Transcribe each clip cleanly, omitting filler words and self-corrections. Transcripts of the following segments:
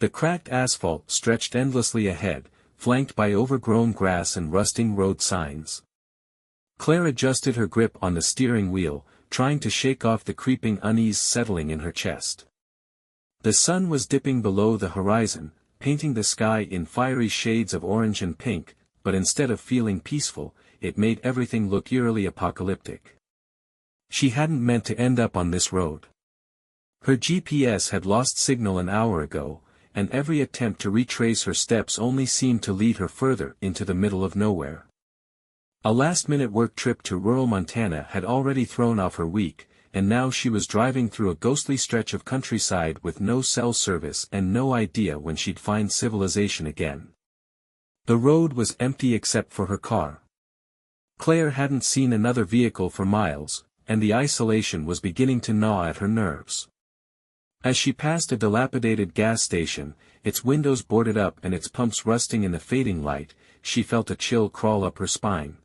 The cracked asphalt stretched endlessly ahead, flanked by overgrown grass and rusting road signs. Claire adjusted her grip on the steering wheel, trying to shake off the creeping unease settling in her chest. The sun was dipping below the horizon, painting the sky in fiery shades of orange and pink, but instead of feeling peaceful, it made everything look eerily apocalyptic. She hadn't meant to end up on this road. Her GPS had lost signal an hour ago, and every attempt to retrace her steps only seemed to lead her further into the middle of nowhere. A last-minute work trip to rural Montana had already thrown off her week, and now she was driving through a ghostly stretch of countryside with no cell service and no idea when she'd find civilization again. The road was empty except for her car. Claire hadn't seen another vehicle for miles, and the isolation was beginning to gnaw at her nerves. As she passed a dilapidated gas station, its windows boarded up and its pumps rusting in the fading light, she felt a chill crawl up her spine.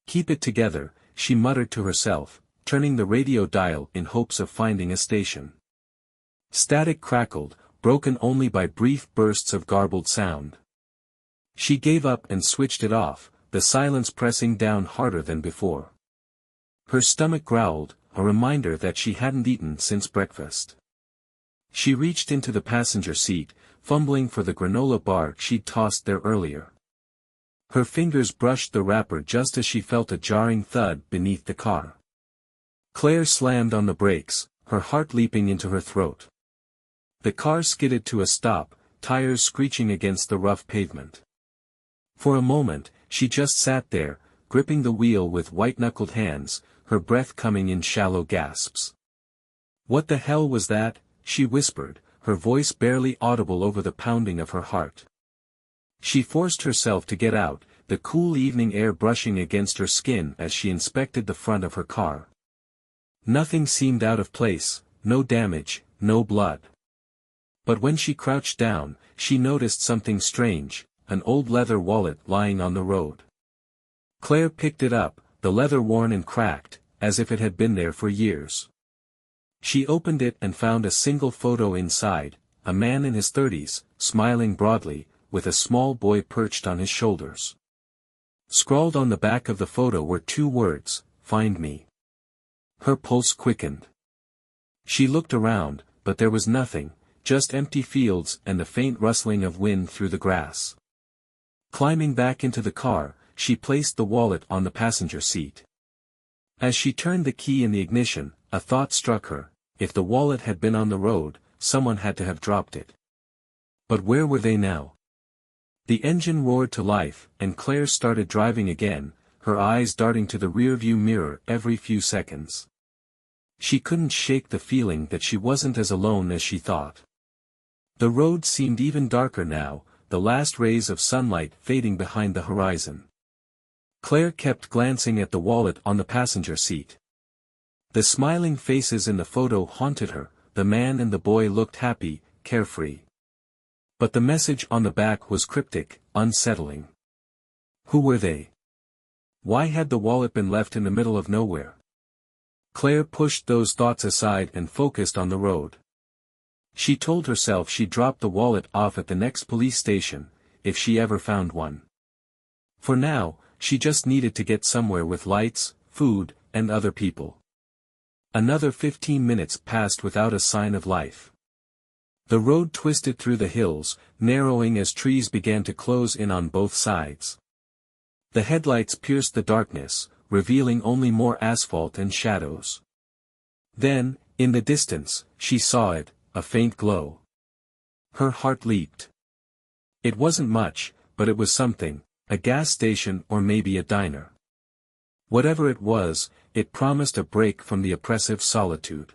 "Keep it together," she muttered to herself, turning the radio dial in hopes of finding a station. Static crackled, broken only by brief bursts of garbled sound. She gave up and switched it off, the silence pressing down harder than before. Her stomach growled, a reminder that she hadn't eaten since breakfast. She reached into the passenger seat, fumbling for the granola bar she'd tossed there earlier. Her fingers brushed the wrapper just as she felt a jarring thud beneath the car. Claire slammed on the brakes, her heart leaping into her throat. The car skidded to a stop, tires screeching against the rough pavement. For a moment, she just sat there, gripping the wheel with white-knuckled hands, her breath coming in shallow gasps. "What the hell was that?" she whispered, her voice barely audible over the pounding of her heart. She forced herself to get out, the cool evening air brushing against her skin as she inspected the front of her car. Nothing seemed out of place, no damage, no blood. But when she crouched down, she noticed something strange, an old leather wallet lying on the road. Claire picked it up, the leather worn and cracked, as if it had been there for years. She opened it and found a single photo inside, a man in his 30s, smiling broadly, with a small boy perched on his shoulders. Scrawled on the back of the photo were 2 words, "Find me." Her pulse quickened. She looked around, but there was nothing, just empty fields and the faint rustling of wind through the grass. Climbing back into the car, she placed the wallet on the passenger seat. As she turned the key in the ignition, a thought struck her: if the wallet had been on the road, someone had to have dropped it. But where were they now? The engine roared to life, and Claire started driving again, her eyes darting to the rearview mirror every few seconds. She couldn't shake the feeling that she wasn't as alone as she thought. The road seemed even darker now, the last rays of sunlight fading behind the horizon. Claire kept glancing at the wallet on the passenger seat. The smiling faces in the photo haunted her, the man and the boy looked happy, carefree. But the message on the back was cryptic, unsettling. Who were they? Why had the wallet been left in the middle of nowhere? Claire pushed those thoughts aside and focused on the road. She told herself she'd drop the wallet off at the next police station, if she ever found one. For now, she just needed to get somewhere with lights, food, and other people. Another 15 minutes passed without a sign of life. The road twisted through the hills, narrowing as trees began to close in on both sides. The headlights pierced the darkness, revealing only more asphalt and shadows. Then, in the distance, she saw it, a faint glow. Her heart leaped. It wasn't much, but it was something, a gas station or maybe a diner. Whatever it was, it promised a break from the oppressive solitude.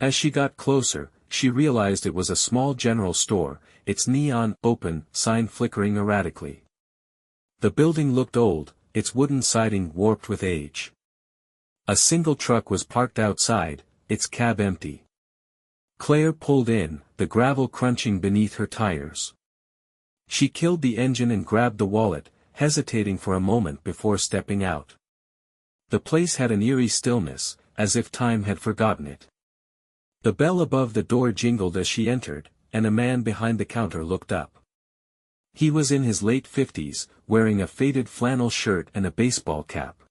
As she got closer, she realized it was a small general store, its neon "open" sign flickering erratically. The building looked old, its wooden siding warped with age. A single truck was parked outside, its cab empty. Claire pulled in, the gravel crunching beneath her tires. She killed the engine and grabbed the wallet, hesitating for a moment before stepping out. The place had an eerie stillness, as if time had forgotten it. The bell above the door jingled as she entered, and a man behind the counter looked up. He was in his late 50s, wearing a faded flannel shirt and a baseball cap.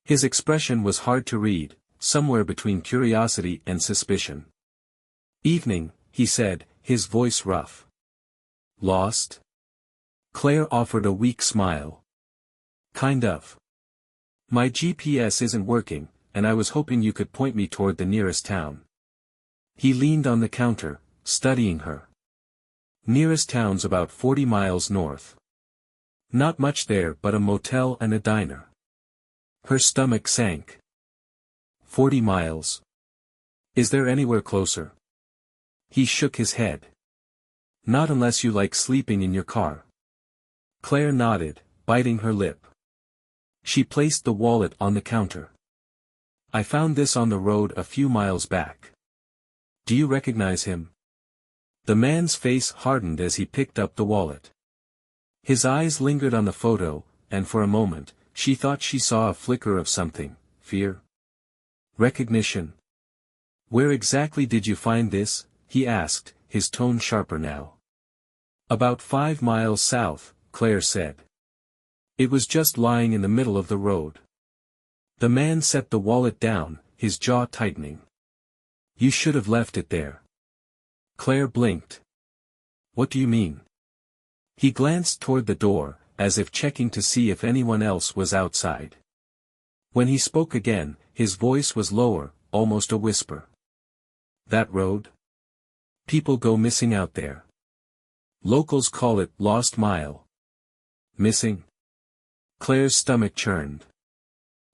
His expression was hard to read, somewhere between curiosity and suspicion. "Evening," he said, his voice rough. "Lost?" Claire offered a weak smile. "Kind of. My GPS isn't working, and I was hoping you could point me toward the nearest town." He leaned on the counter, studying her. "Nearest town's about 40 miles north. Not much there but a motel and a diner." Her stomach sank. 40 miles. Is there anywhere closer? He shook his head. "Not unless you like sleeping in your car." Claire nodded, biting her lip. She placed the wallet on the counter. "I found this on the road a few miles back. Do you recognize him?" The man's face hardened as he picked up the wallet. His eyes lingered on the photo, and for a moment, she thought she saw a flicker of something: fear? Recognition? "Where exactly did you find this?" he asked, his tone sharper now. "About 5 miles south," Claire said. "It was just lying in the middle of the road." The man set the wallet down, his jaw tightening. "You should have left it there." Claire blinked. "What do you mean?" He glanced toward the door, as if checking to see if anyone else was outside. When he spoke again, his voice was lower, almost a whisper. "That road? People go missing out there. Locals call it Lost Mile." "Missing?" Claire's stomach churned.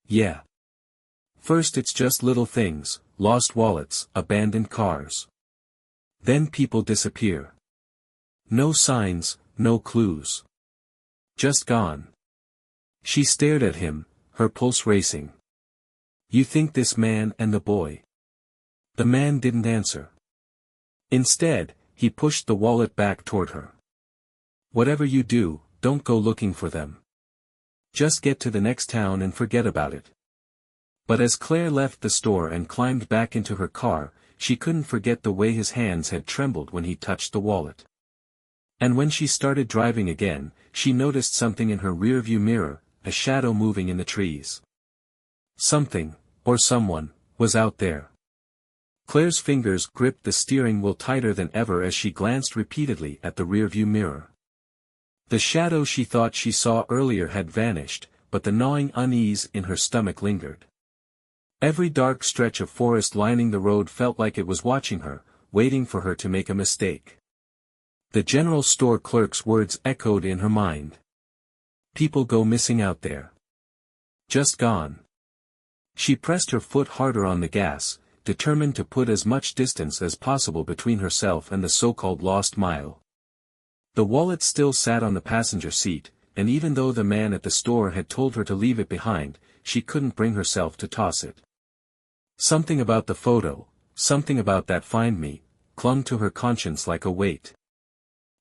"Yeah. First it's just little things, lost wallets, abandoned cars. Then people disappear. No signs, no clues. Just gone." She stared at him, her pulse racing. "You think this man and the boy?" The man didn't answer. Instead, he pushed the wallet back toward her. "Whatever you do, don't go looking for them. Just get to the next town and forget about it." But as Claire left the store and climbed back into her car, she couldn't forget the way his hands had trembled when he touched the wallet. And when she started driving again, she noticed something in her rearview mirror, a shadow moving in the trees. Something, or someone, was out there. Claire's fingers gripped the steering wheel tighter than ever as she glanced repeatedly at the rearview mirror. The shadow she thought she saw earlier had vanished, but the gnawing unease in her stomach lingered. Every dark stretch of forest lining the road felt like it was watching her, waiting for her to make a mistake. The general store clerk's words echoed in her mind. "People go missing out there. Just gone." She pressed her foot harder on the gas, determined to put as much distance as possible between herself and the so-called lost mile. The wallet still sat on the passenger seat, and even though the man at the store had told her to leave it behind, she couldn't bring herself to toss it. Something about the photo, something about that "find me," clung to her conscience like a weight.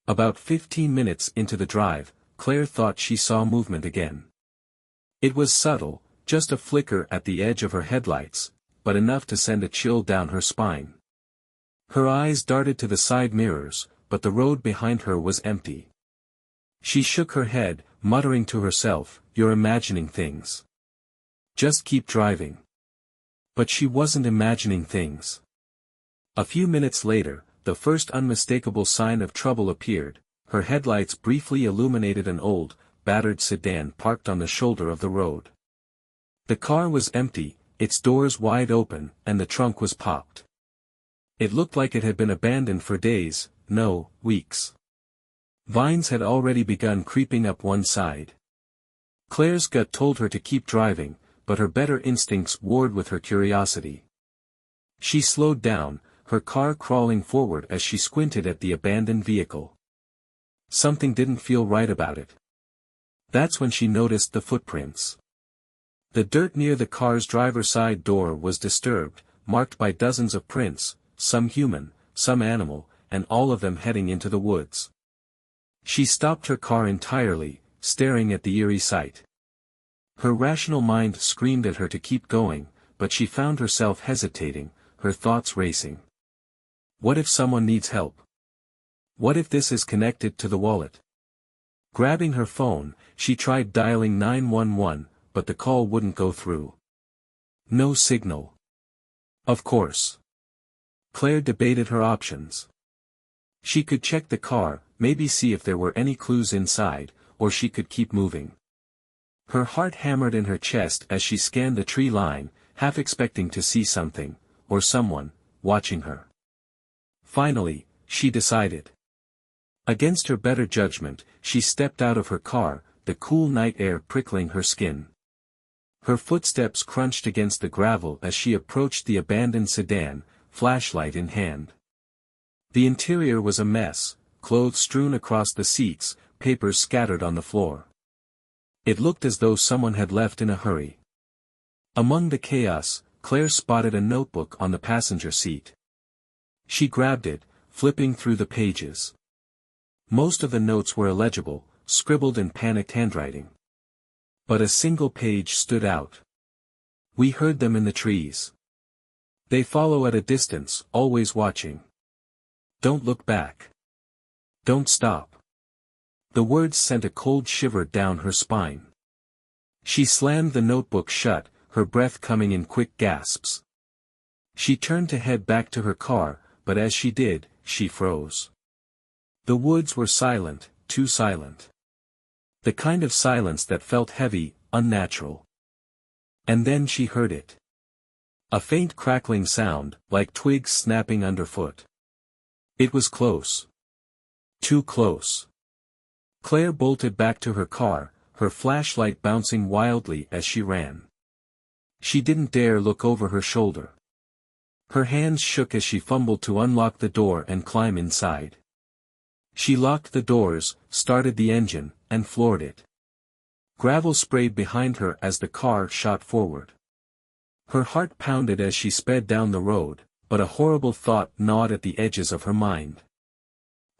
About 15 minutes into the drive, Claire thought she saw movement again. It was subtle, just a flicker at the edge of her headlights, but enough to send a chill down her spine. Her eyes darted to the side mirrors, but the road behind her was empty. She shook her head, muttering to herself, "You're imagining things. Just keep driving." But she wasn't imagining things. A few minutes later, the first unmistakable sign of trouble appeared. Her headlights briefly illuminated an old, battered sedan parked on the shoulder of the road. The car was empty, its doors wide open, and the trunk was popped. It looked like it had been abandoned for days, no, weeks. Vines had already begun creeping up one side. Claire's gut told her to keep driving, but her better instincts warred with her curiosity. She slowed down, her car crawling forward as she squinted at the abandoned vehicle. Something didn't feel right about it. That's when she noticed the footprints. The dirt near the car's driver's side door was disturbed, marked by dozens of prints, some human, some animal, and all of them heading into the woods. She stopped her car entirely, staring at the eerie sight. Her rational mind screamed at her to keep going, but she found herself hesitating, her thoughts racing. What if someone needs help? What if this is connected to the wallet? Grabbing her phone, she tried dialing 911, but the call wouldn't go through. No signal. Of course. Claire debated her options. She could check the car, maybe see if there were any clues inside, or she could keep moving. Her heart hammered in her chest as she scanned the tree line, half expecting to see something, or someone, watching her. Finally, she decided. Against her better judgment, she stepped out of her car, the cool night air prickling her skin. Her footsteps crunched against the gravel as she approached the abandoned sedan, flashlight in hand. The interior was a mess, clothes strewn across the seats, papers scattered on the floor. It looked as though someone had left in a hurry. Among the chaos, Claire spotted a notebook on the passenger seat. She grabbed it, flipping through the pages. Most of the notes were illegible, scribbled in panicked handwriting. But a single page stood out. We heard them in the trees. They follow at a distance, always watching. Don't look back. Don't stop. The words sent a cold shiver down her spine. She slammed the notebook shut, her breath coming in quick gasps. She turned to head back to her car, but as she did, she froze. The woods were silent, too silent. The kind of silence that felt heavy, unnatural. And then she heard it. A faint crackling sound, like twigs snapping underfoot. It was close. Too close. Claire bolted back to her car, her flashlight bouncing wildly as she ran. She didn't dare look over her shoulder. Her hands shook as she fumbled to unlock the door and climb inside. She locked the doors, started the engine, and floored it. Gravel sprayed behind her as the car shot forward. Her heart pounded as she sped down the road, but a horrible thought gnawed at the edges of her mind.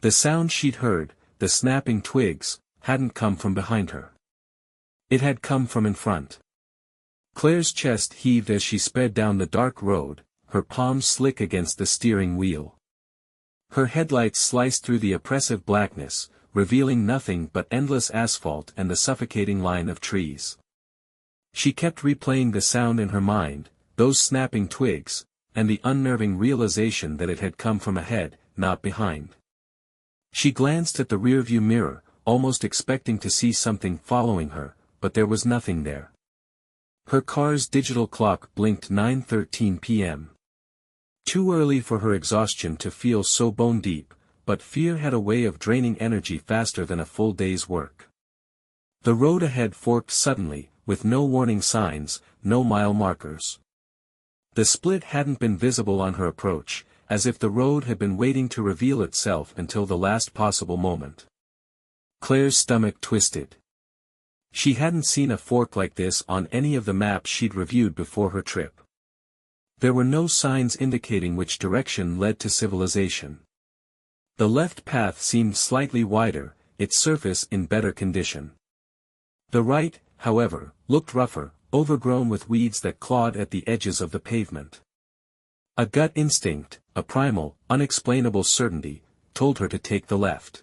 The sound she'd heard, the snapping twigs, hadn't come from behind her. It had come from in front. Claire's chest heaved as she sped down the dark road, her palms slick against the steering wheel. Her headlights sliced through the oppressive blackness, revealing nothing but endless asphalt and the suffocating line of trees. She kept replaying the sound in her mind, those snapping twigs, and the unnerving realization that it had come from ahead, not behind. She glanced at the rearview mirror, almost expecting to see something following her, but there was nothing there. Her car's digital clock blinked 9:13 p.m. Too early for her exhaustion to feel so bone-deep, but fear had a way of draining energy faster than a full day's work. The road ahead forked suddenly, with no warning signs, no mile markers. The split hadn't been visible on her approach, as if the road had been waiting to reveal itself until the last possible moment. Claire's stomach twisted. She hadn't seen a fork like this on any of the maps she'd reviewed before her trip. There were no signs indicating which direction led to civilization. The left path seemed slightly wider, its surface in better condition. The right, however, looked rougher, overgrown with weeds that clawed at the edges of the pavement. A gut instinct, a primal, unexplainable certainty, told her to take the left.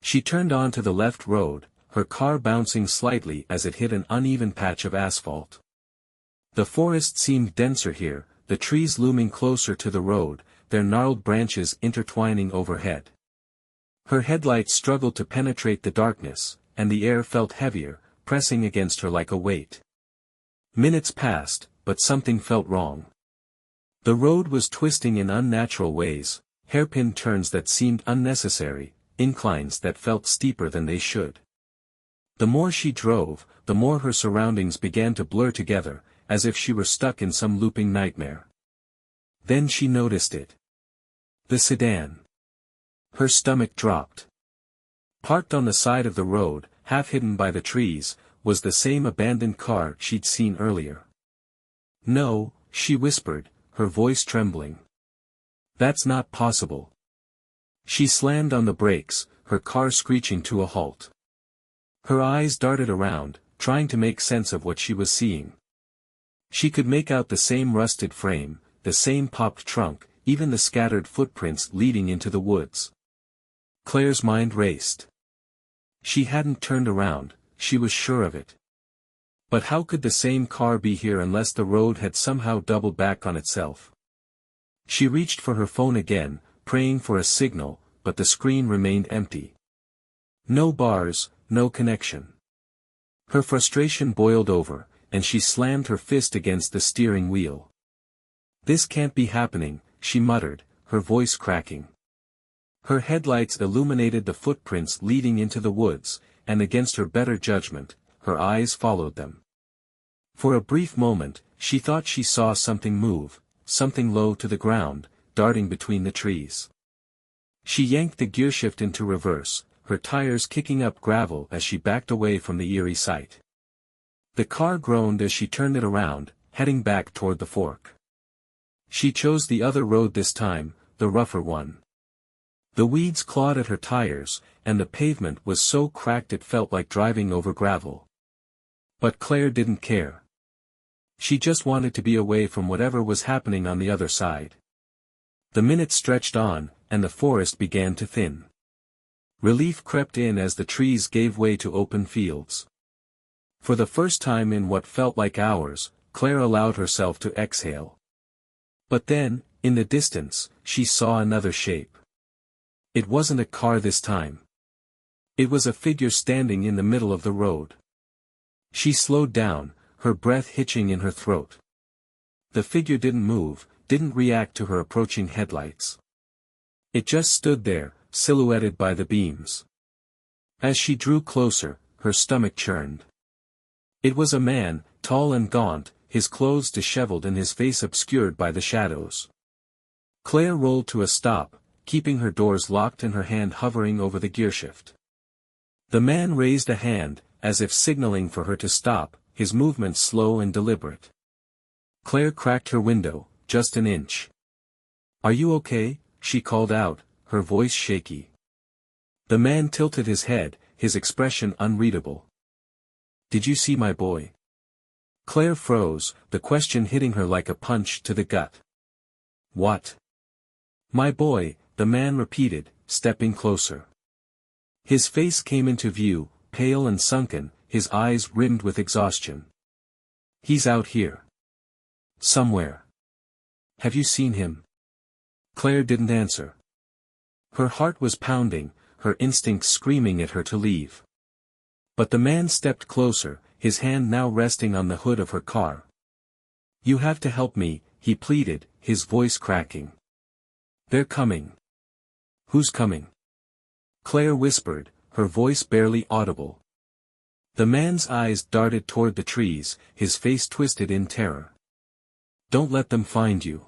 She turned onto the left road, her car bouncing slightly as it hit an uneven patch of asphalt. The forest seemed denser here, the trees looming closer to the road, their gnarled branches intertwining overhead. Her headlights struggled to penetrate the darkness, and the air felt heavier, pressing against her like a weight. Minutes passed, but something felt wrong. The road was twisting in unnatural ways, hairpin turns that seemed unnecessary, inclines that felt steeper than they should. The more she drove, the more her surroundings began to blur together, as if she were stuck in some looping nightmare. Then she noticed it. The sedan. Her stomach dropped. Parked on the side of the road, half hidden by the trees, was the same abandoned car she'd seen earlier. "No," she whispered, her voice trembling. "That's not possible." She slammed on the brakes, her car screeching to a halt. Her eyes darted around, trying to make sense of what she was seeing. She could make out the same rusted frame, the same popped trunk, even the scattered footprints leading into the woods. Claire's mind raced. She hadn't turned around, she was sure of it. But how could the same car be here unless the road had somehow doubled back on itself? She reached for her phone again, praying for a signal, but the screen remained empty. No bars, no connection. Her frustration boiled over, and she slammed her fist against the steering wheel. "This can't be happening," she muttered, her voice cracking. Her headlights illuminated the footprints leading into the woods, and against her better judgment, her eyes followed them. For a brief moment, she thought she saw something move, something low to the ground, darting between the trees. She yanked the gearshift into reverse, her tires kicking up gravel as she backed away from the eerie sight. The car groaned as she turned it around, heading back toward the fork. She chose the other road this time, the rougher one. The weeds clawed at her tires, and the pavement was so cracked it felt like driving over gravel. But Claire didn't care. She just wanted to be away from whatever was happening on the other side. The minutes stretched on, and the forest began to thin. Relief crept in as the trees gave way to open fields. For the first time in what felt like hours, Claire allowed herself to exhale. But then, in the distance, she saw another shape. It wasn't a car this time. It was a figure standing in the middle of the road. She slowed down, her breath hitching in her throat. The figure didn't move, didn't react to her approaching headlights. It just stood there, silhouetted by the beams. As she drew closer, her stomach churned. It was a man, tall and gaunt, his clothes disheveled and his face obscured by the shadows. Claire rolled to a stop, keeping her doors locked and her hand hovering over the gearshift. The man raised a hand, as if signaling for her to stop, his movements slow and deliberate. Claire cracked her window, just an inch. "Are you okay?" she called out, her voice shaky. The man tilted his head, his expression unreadable. "Did you see my boy?" Claire froze, the question hitting her like a punch to the gut. "What?" "My boy," the man repeated, stepping closer. His face came into view, pale and sunken, his eyes rimmed with exhaustion. "He's out here. Somewhere. Have you seen him?" Claire didn't answer. Her heart was pounding, her instincts screaming at her to leave. But the man stepped closer, his hand now resting on the hood of her car. "You have to help me," he pleaded, his voice cracking. "They're coming." "Who's coming?" Claire whispered, her voice barely audible. The man's eyes darted toward the trees, his face twisted in terror. "Don't let them find you."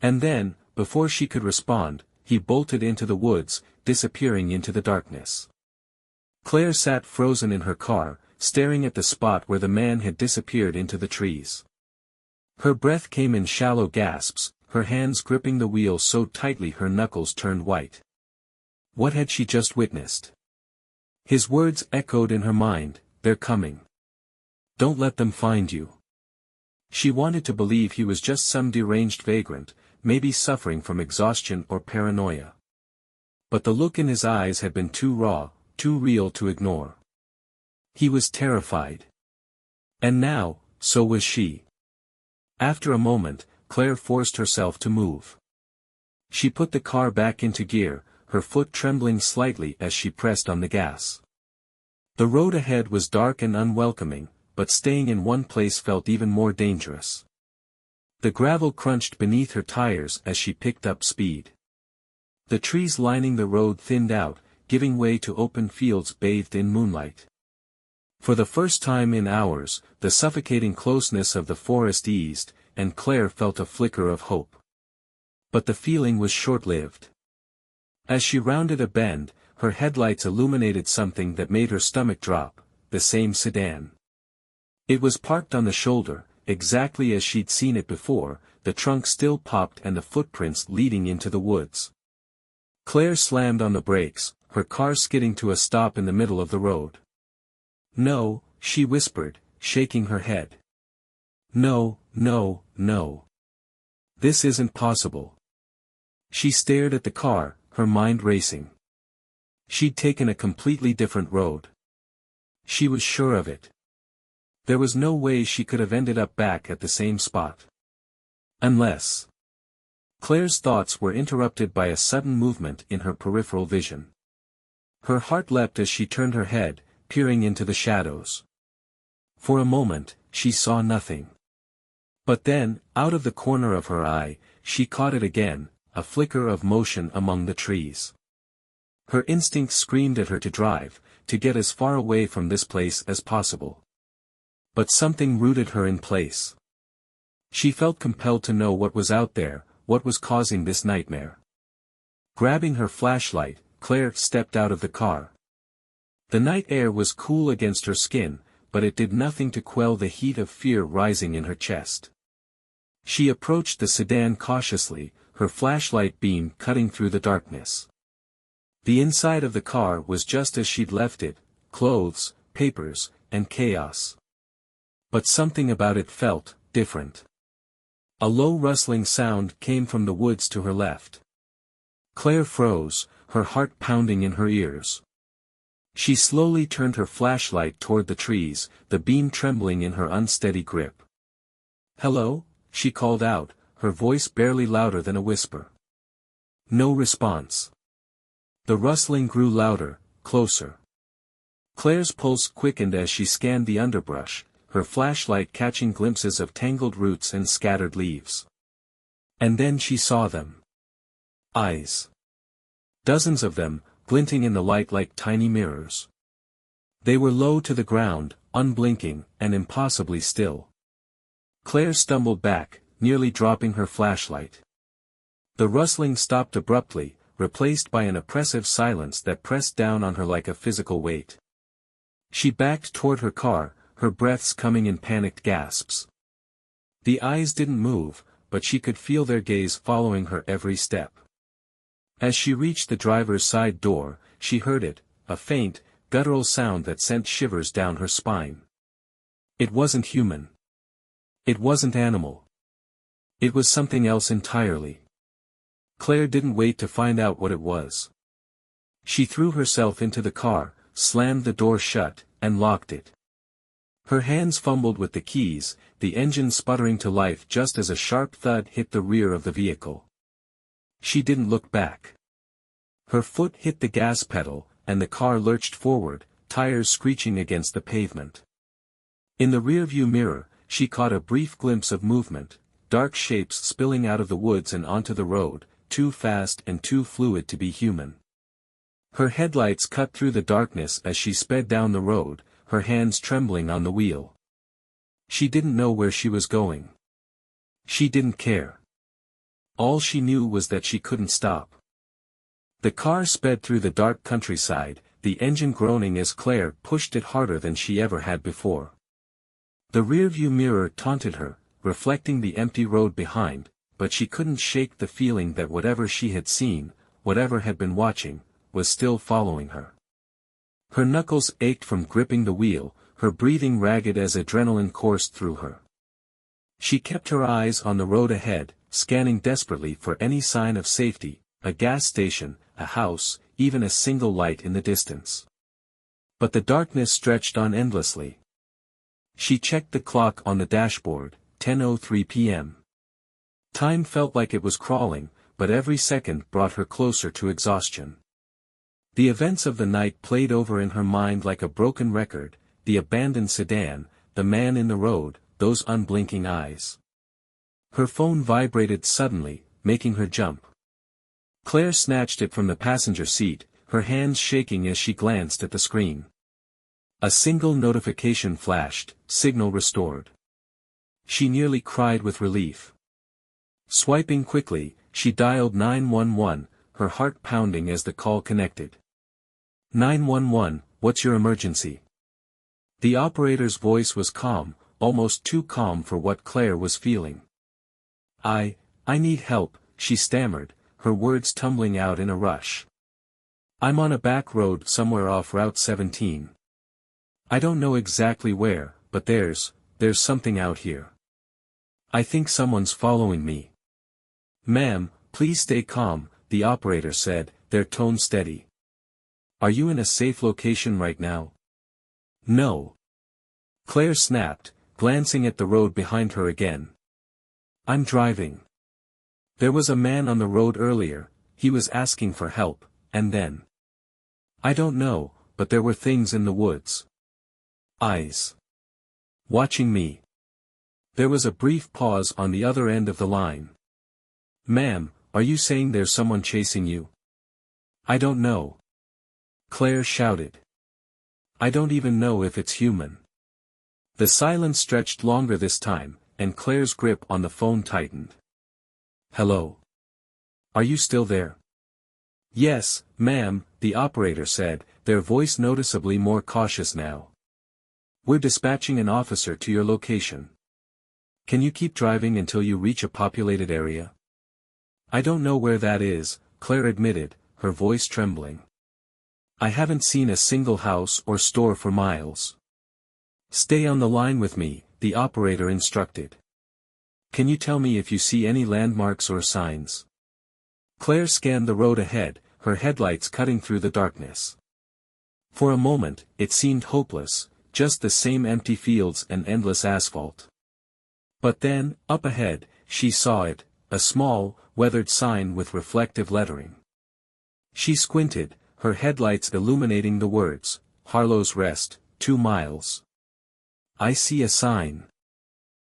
And then, before she could respond, he bolted into the woods, disappearing into the darkness. Claire sat frozen in her car, staring at the spot where the man had disappeared into the trees. Her breath came in shallow gasps, her hands gripping the wheel so tightly her knuckles turned white. What had she just witnessed? His words echoed in her mind, "They're coming. Don't let them find you." She wanted to believe he was just some deranged vagrant, maybe suffering from exhaustion or paranoia. But the look in his eyes had been too raw, too real to ignore. He was terrified. And now, so was she. After a moment, Claire forced herself to move. She put the car back into gear, her foot trembling slightly as she pressed on the gas. The road ahead was dark and unwelcoming, but staying in one place felt even more dangerous. The gravel crunched beneath her tires as she picked up speed. The trees lining the road thinned out, giving way to open fields bathed in moonlight. For the first time in hours, the suffocating closeness of the forest eased, and Claire felt a flicker of hope. But the feeling was short-lived. As she rounded a bend, her headlights illuminated something that made her stomach drop, the same sedan. It was parked on the shoulder, exactly as she'd seen it before, the trunk still popped and the footprints leading into the woods. Claire slammed on the brakes, her car skidding to a stop in the middle of the road. "No," she whispered, shaking her head. "No, no, no. This isn't possible." She stared at the car, her mind racing. She'd taken a completely different road. She was sure of it. There was no way she could have ended up back at the same spot. Unless... Claire's thoughts were interrupted by a sudden movement in her peripheral vision. Her heart leapt as she turned her head, peering into the shadows. For a moment, she saw nothing. But then, out of the corner of her eye, she caught it again, a flicker of motion among the trees. Her instincts screamed at her to drive, to get as far away from this place as possible. But something rooted her in place. She felt compelled to know what was out there, what was causing this nightmare. Grabbing her flashlight, Claire stepped out of the car. The night air was cool against her skin, but it did nothing to quell the heat of fear rising in her chest. She approached the sedan cautiously, her flashlight beam cutting through the darkness. The inside of the car was just as she'd left it, clothes, papers, and chaos. But something about it felt different. A low rustling sound came from the woods to her left. Claire froze, her heart pounding in her ears. She slowly turned her flashlight toward the trees, the beam trembling in her unsteady grip. "Hello?" she called out, her voice barely louder than a whisper. No response. The rustling grew louder, closer. Claire's pulse quickened as she scanned the underbrush, her flashlight catching glimpses of tangled roots and scattered leaves. And then she saw them. Eyes. Dozens of them, glinting in the light like tiny mirrors. They were low to the ground, unblinking, and impossibly still. Claire stumbled back, nearly dropping her flashlight. The rustling stopped abruptly, replaced by an oppressive silence that pressed down on her like a physical weight. She backed toward her car, her breaths coming in panicked gasps. The eyes didn't move, but she could feel their gaze following her every step. As she reached the driver's side door, she heard it, a faint, guttural sound that sent shivers down her spine. It wasn't human. It wasn't animal. It was something else entirely. Claire didn't wait to find out what it was. She threw herself into the car, slammed the door shut, and locked it. Her hands fumbled with the keys, the engine sputtering to life just as a sharp thud hit the rear of the vehicle. She didn't look back. Her foot hit the gas pedal, and the car lurched forward, tires screeching against the pavement. In the rearview mirror, she caught a brief glimpse of movement, dark shapes spilling out of the woods and onto the road, too fast and too fluid to be human. Her headlights cut through the darkness as she sped down the road, her hands trembling on the wheel. She didn't know where she was going. She didn't care. All she knew was that she couldn't stop. The car sped through the dark countryside, the engine groaning as Claire pushed it harder than she ever had before. The rearview mirror taunted her, reflecting the empty road behind, but she couldn't shake the feeling that whatever she had seen, whatever had been watching, was still following her. Her knuckles ached from gripping the wheel, her breathing ragged as adrenaline coursed through her. She kept her eyes on the road ahead, scanning desperately for any sign of safety, a gas station, a house, even a single light in the distance. But the darkness stretched on endlessly. She checked the clock on the dashboard, 10:03 p.m. Time felt like it was crawling, but every second brought her closer to exhaustion. The events of the night played over in her mind like a broken record, the abandoned sedan, the man in the road, those unblinking eyes. Her phone vibrated suddenly, making her jump. Claire snatched it from the passenger seat, her hands shaking as she glanced at the screen. A single notification flashed, signal restored. She nearly cried with relief. Swiping quickly, she dialed 911, her heart pounding as the call connected. 911, what's your emergency? The operator's voice was calm, almost too calm for what Claire was feeling. I need help, she stammered, her words tumbling out in a rush. I'm on a back road somewhere off Route 17. I don't know exactly where, but there's something out here. I think someone's following me. Ma'am, please stay calm, the operator said, their tone steady. Are you in a safe location right now? No. Claire snapped, glancing at the road behind her again. I'm driving. There was a man on the road earlier, he was asking for help, and then. I don't know, but there were things in the woods. Eyes. Watching me. There was a brief pause on the other end of the line. Ma'am, are you saying there's someone chasing you? I don't know. Claire shouted. I don't even know if it's human. The silence stretched longer this time, and Claire's grip on the phone tightened. Hello? Are you still there? Yes, ma'am, the operator said, their voice noticeably more cautious now. We're dispatching an officer to your location. Can you keep driving until you reach a populated area? I don't know where that is, Claire admitted, her voice trembling. I haven't seen a single house or store for miles. Stay on the line with me, the operator instructed. Can you tell me if you see any landmarks or signs? Claire scanned the road ahead, her headlights cutting through the darkness. For a moment, it seemed hopeless, just the same empty fields and endless asphalt. But then, up ahead, she saw it, a small, weathered sign with reflective lettering. She squinted, her headlights illuminating the words, Harlow's Rest, 2 miles. I see a sign.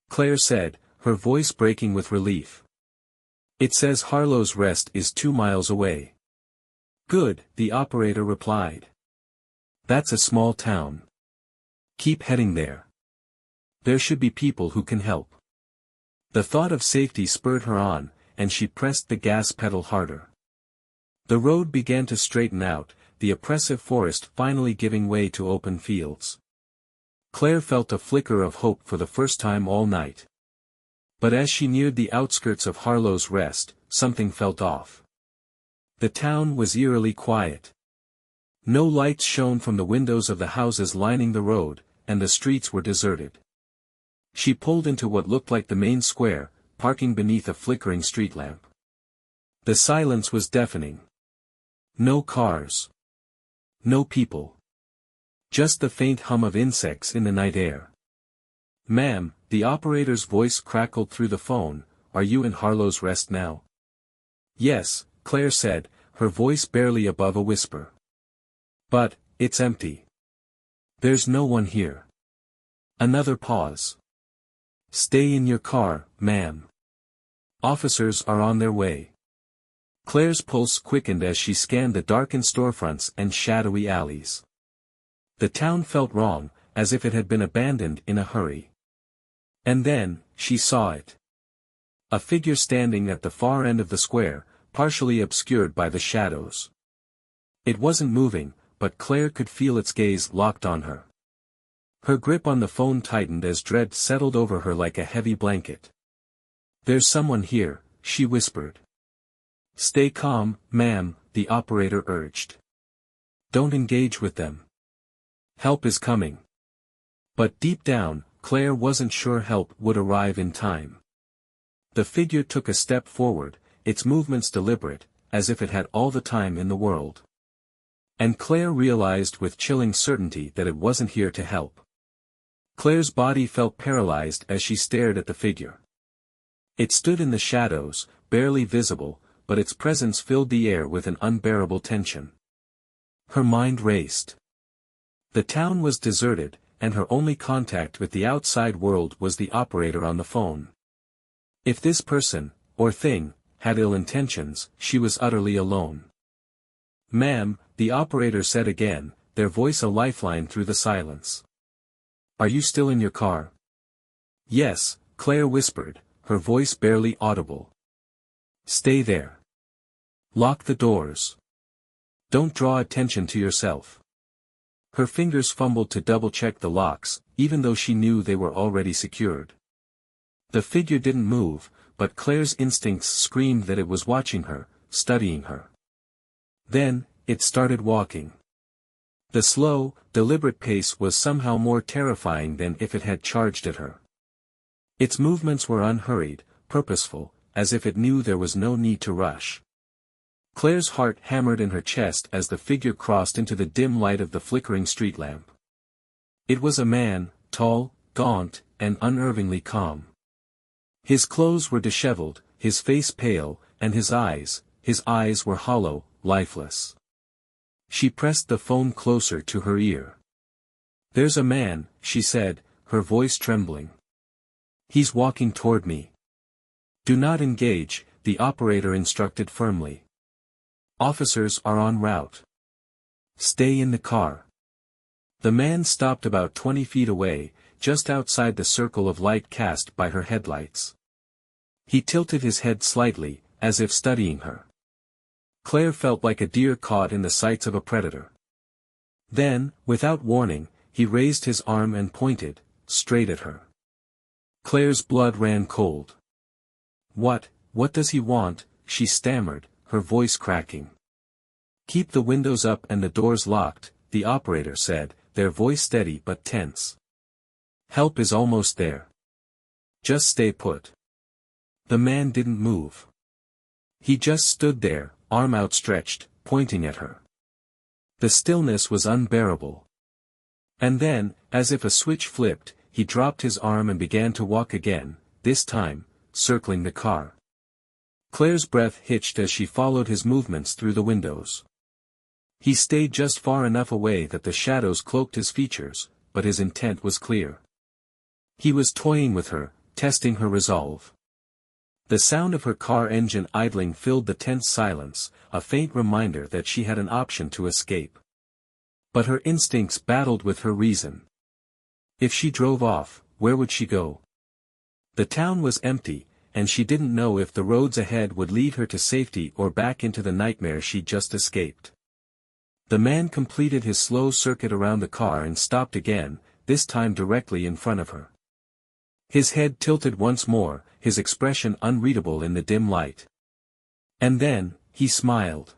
Claire said, her voice breaking with relief. It says Harlow's Rest is 2 miles away. Good, the operator replied. That's a small town. Keep heading there. There should be people who can help. The thought of safety spurred her on, and she pressed the gas pedal harder. The road began to straighten out, the oppressive forest finally giving way to open fields. Claire felt a flicker of hope for the first time all night. But as she neared the outskirts of Harlow's Rest, something felt off. The town was eerily quiet. No lights shone from the windows of the houses lining the road, and the streets were deserted. She pulled into what looked like the main square, parking beneath a flickering street lamp. The silence was deafening. No cars. No people. Just the faint hum of insects in the night air. Ma'am, the operator's voice crackled through the phone, are you in Harlow's Rest now? Yes, Claire said, her voice barely above a whisper. But, it's empty. There's no one here. Another pause. Stay in your car, ma'am. Officers are on their way. Claire's pulse quickened as she scanned the darkened storefronts and shadowy alleys. The town felt wrong, as if it had been abandoned in a hurry. And then, she saw it. A figure standing at the far end of the square, partially obscured by the shadows. It wasn't moving, but Claire could feel its gaze locked on her. Her grip on the phone tightened as dread settled over her like a heavy blanket. There's someone here, she whispered. Stay calm, ma'am, the operator urged. Don't engage with them. Help is coming. But deep down, Claire wasn't sure help would arrive in time. The figure took a step forward, its movements deliberate, as if it had all the time in the world. And Claire realized with chilling certainty that it wasn't here to help. Claire's body felt paralyzed as she stared at the figure. It stood in the shadows, barely visible, but its presence filled the air with an unbearable tension. Her mind raced. The town was deserted, and her only contact with the outside world was the operator on the phone. If this person, or thing, had ill intentions, she was utterly alone. Ma'am, the operator said again, their voice a lifeline through the silence. Are you still in your car? Yes, Claire whispered, her voice barely audible. Stay there. Lock the doors. Don't draw attention to yourself. Her fingers fumbled to double-check the locks, even though she knew they were already secured. The figure didn't move, but Claire's instincts screamed that it was watching her, studying her. Then, it started walking. The slow, deliberate pace was somehow more terrifying than if it had charged at her. Its movements were unhurried, purposeful, as if it knew there was no need to rush. Claire's heart hammered in her chest as the figure crossed into the dim light of the flickering street lamp. It was a man, tall, gaunt, and unnervingly calm. His clothes were disheveled, his face pale, and his eyes were hollow, lifeless. She pressed the phone closer to her ear. "There's a man," she said, her voice trembling. "He's walking toward me." "Do not engage," the operator instructed firmly. "Officers are en route. Stay in the car." The man stopped about 20 feet away, just outside the circle of light cast by her headlights. He tilted his head slightly, as if studying her. Claire felt like a deer caught in the sights of a predator. Then, without warning, he raised his arm and pointed, straight at her. Claire's blood ran cold. What does he want?" she stammered, her voice cracking. "Keep the windows up and the doors locked," the operator said, their voice steady but tense. "Help is almost there. Just stay put." The man didn't move. He just stood there, arm outstretched, pointing at her. The stillness was unbearable. And then, as if a switch flipped, he dropped his arm and began to walk again, this time, circling the car. Claire's breath hitched as she followed his movements through the windows. He stayed just far enough away that the shadows cloaked his features, but his intent was clear. He was toying with her, testing her resolve. The sound of her car engine idling filled the tense silence, a faint reminder that she had an option to escape. But her instincts battled with her reason. If she drove off, where would she go? The town was empty, and she didn't know if the roads ahead would lead her to safety or back into the nightmare she'd just escaped. The man completed his slow circuit around the car and stopped again, this time directly in front of her. His head tilted once more, his expression unreadable in the dim light. And then, he smiled.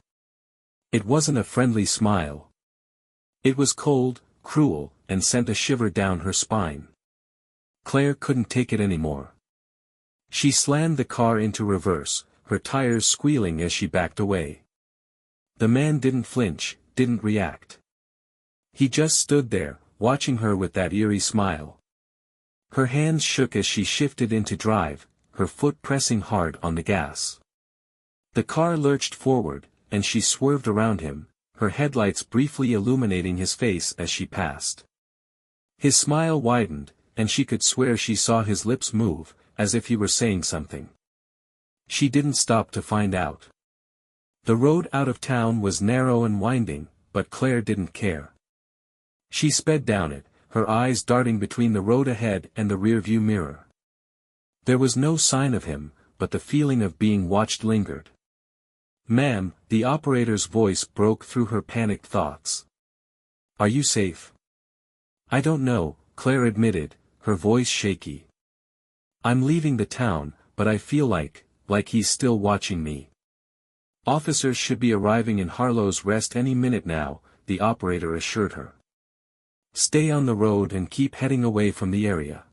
It wasn't a friendly smile. It was cold, cruel, and sent a shiver down her spine. Claire couldn't take it anymore. She slammed the car into reverse, her tires squealing as she backed away. The man didn't flinch, didn't react. He just stood there, watching her with that eerie smile. Her hands shook as she shifted into drive, her foot pressing hard on the gas. The car lurched forward, and she swerved around him, her headlights briefly illuminating his face as she passed. His smile widened, and she could swear she saw his lips move, as if he were saying something. She didn't stop to find out. The road out of town was narrow and winding, but Claire didn't care. She sped down it, her eyes darting between the road ahead and the rearview mirror. There was no sign of him, but the feeling of being watched lingered. "Ma'am," the operator's voice broke through her panicked thoughts. "Are you safe?" "I don't know," Claire admitted, her voice shaky. "I'm leaving the town, but I feel like he's still watching me." "Officers should be arriving in Harlow's Rest any minute now," the operator assured her. "Stay on the road and keep heading away from the area.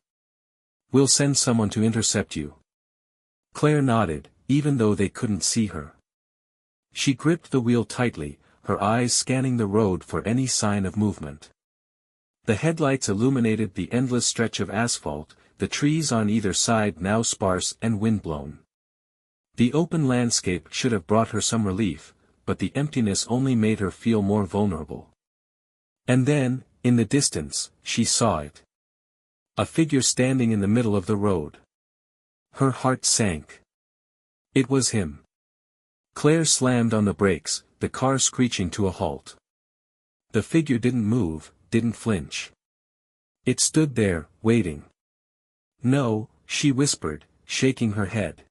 We'll send someone to intercept you." Claire nodded, even though they couldn't see her. She gripped the wheel tightly, her eyes scanning the road for any sign of movement. The headlights illuminated the endless stretch of asphalt, the trees on either side now sparse and windblown. The open landscape should have brought her some relief, but the emptiness only made her feel more vulnerable. And then, in the distance, she saw it. A figure standing in the middle of the road. Her heart sank. It was him. Claire slammed on the brakes, the car screeching to a halt. The figure didn't move, didn't flinch. It stood there, waiting. "No," she whispered, shaking her head.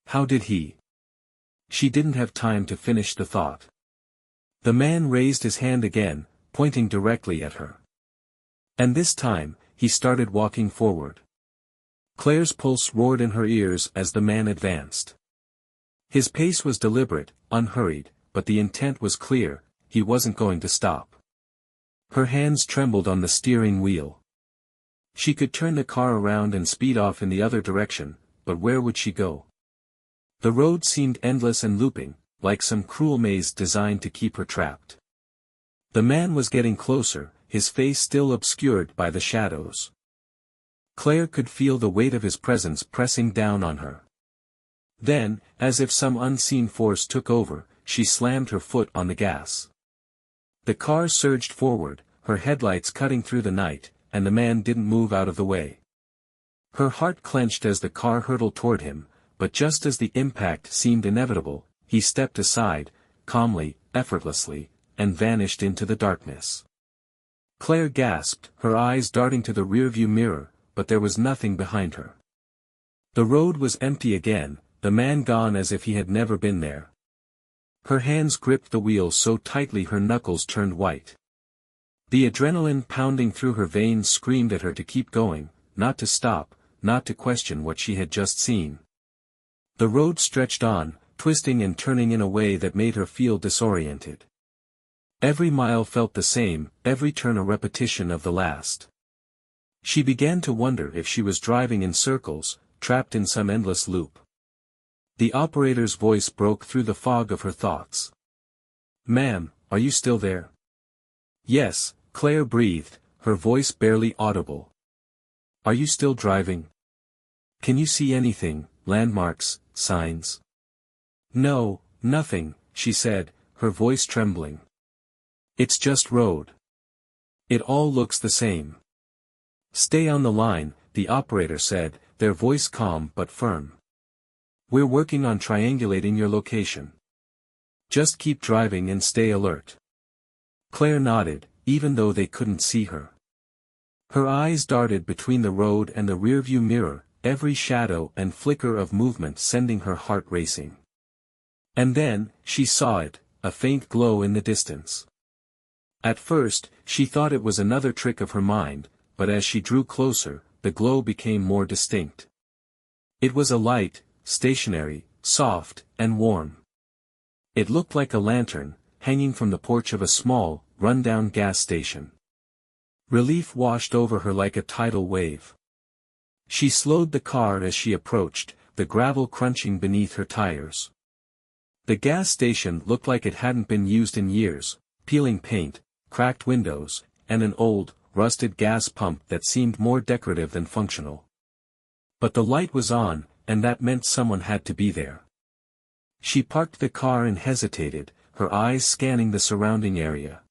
"How did he?" She didn't have time to finish the thought. The man raised his hand again, pointing directly at her. And this time, he started walking forward. Claire's pulse roared in her ears as the man advanced. His pace was deliberate, unhurried, but the intent was clear, he wasn't going to stop. Her hands trembled on the steering wheel. She could turn the car around and speed off in the other direction, but where would she go? The road seemed endless and looping, like some cruel maze designed to keep her trapped. The man was getting closer, his face still obscured by the shadows. Claire could feel the weight of his presence pressing down on her. Then, as if some unseen force took over, she slammed her foot on the gas. The car surged forward, her headlights cutting through the night, and the man didn't move out of the way. Her heart clenched as the car hurtled toward him, but just as the impact seemed inevitable, he stepped aside, calmly, effortlessly, and vanished into the darkness. Claire gasped, her eyes darting to the rearview mirror, but there was nothing behind her. The road was empty again, the man gone as if he had never been there. Her hands gripped the wheel so tightly her knuckles turned white. The adrenaline pounding through her veins screamed at her to keep going, not to stop, not to question what she had just seen. The road stretched on, twisting and turning in a way that made her feel disoriented. Every mile felt the same, every turn a repetition of the last. She began to wonder if she was driving in circles, trapped in some endless loop. The operator's voice broke through the fog of her thoughts. "Ma'am, are you still there?" "Yes," Claire breathed, her voice barely audible. "Are you still driving? Can you see anything, landmarks, signs?" "No, nothing," she said, her voice trembling. "It's just road. It all looks the same." "Stay on the line," the operator said, their voice calm but firm. "We're working on triangulating your location. Just keep driving and stay alert." Claire nodded, even though they couldn't see her. Her eyes darted between the road and the rearview mirror, every shadow and flicker of movement sending her heart racing. And then, she saw it, a faint glow in the distance. At first, she thought it was another trick of her mind, but as she drew closer, the glow became more distinct. It was a light, stationary, soft, and warm. It looked like a lantern, hanging from the porch of a small, run-down gas station. Relief washed over her like a tidal wave. She slowed the car as she approached, the gravel crunching beneath her tires. The gas station looked like it hadn't been used in years, peeling paint, cracked windows, and an old, rusted gas pump that seemed more decorative than functional. But the light was on, and that meant someone had to be there. She parked the car and hesitated, her eyes scanning the surrounding area.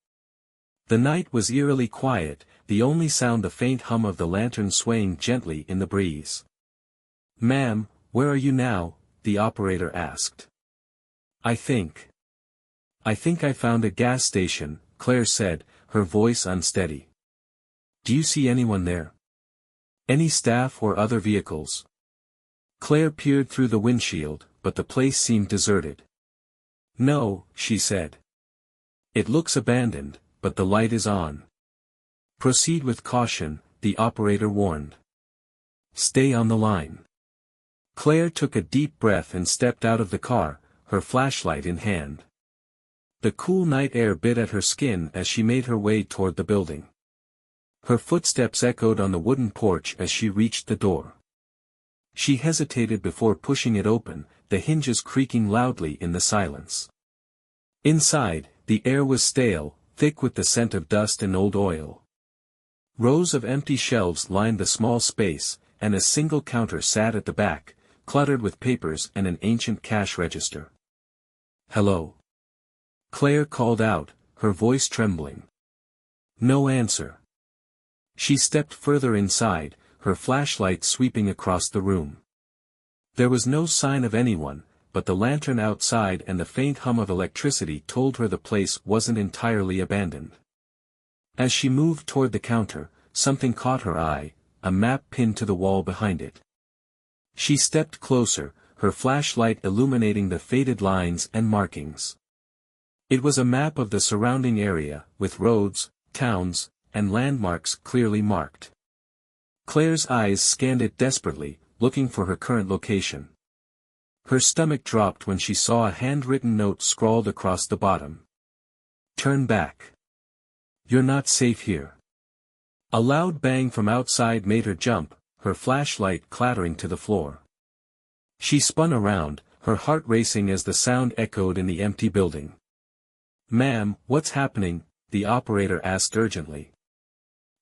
The night was eerily quiet, the only sound the faint hum of the lantern swaying gently in the breeze. "Ma'am, where are you now?" the operator asked. I think I found a gas station," Claire said, her voice unsteady. "Do you see anyone there? Any staff or other vehicles?" Claire peered through the windshield, but the place seemed deserted. "No," she said. "It looks abandoned, but the light is on." "Proceed with caution," the operator warned. "Stay on the line." Claire took a deep breath and stepped out of the car, her flashlight in hand. The cool night air bit at her skin as she made her way toward the building. Her footsteps echoed on the wooden porch as she reached the door. She hesitated before pushing it open, the hinges creaking loudly in the silence. Inside, the air was stale, thick with the scent of dust and old oil. Rows of empty shelves lined the small space, and a single counter sat at the back, cluttered with papers and an ancient cash register. "Hello?" Claire called out, her voice trembling. No answer. She stepped further inside, her flashlight sweeping across the room. There was no sign of anyone, but the lantern outside and the faint hum of electricity told her the place wasn't entirely abandoned. As she moved toward the counter, something caught her eye, a map pinned to the wall behind it. She stepped closer, her flashlight illuminating the faded lines and markings. It was a map of the surrounding area, with roads, towns, and landmarks clearly marked. Claire's eyes scanned it desperately, looking for her current location. Her stomach dropped when she saw a handwritten note scrawled across the bottom. "Turn back. You're not safe here." A loud bang from outside made her jump, her flashlight clattering to the floor. She spun around, her heart racing as the sound echoed in the empty building. "Ma'am, what's happening?" the operator asked urgently.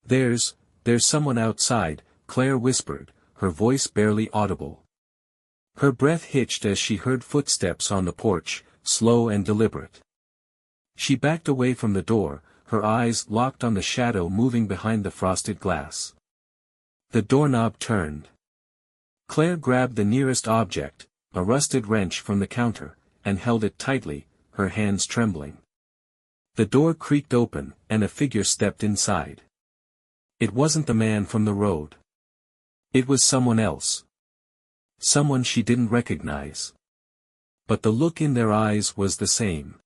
There's someone outside," Claire whispered, her voice barely audible. Her breath hitched as she heard footsteps on the porch, slow and deliberate. She backed away from the door, her eyes locked on the shadow moving behind the frosted glass. The doorknob turned. Claire grabbed the nearest object, a rusted wrench from the counter, and held it tightly, her hands trembling. The door creaked open, and a figure stepped inside. It wasn't the man from the road. It was someone else. Someone she didn't recognize. But the look in their eyes was the same.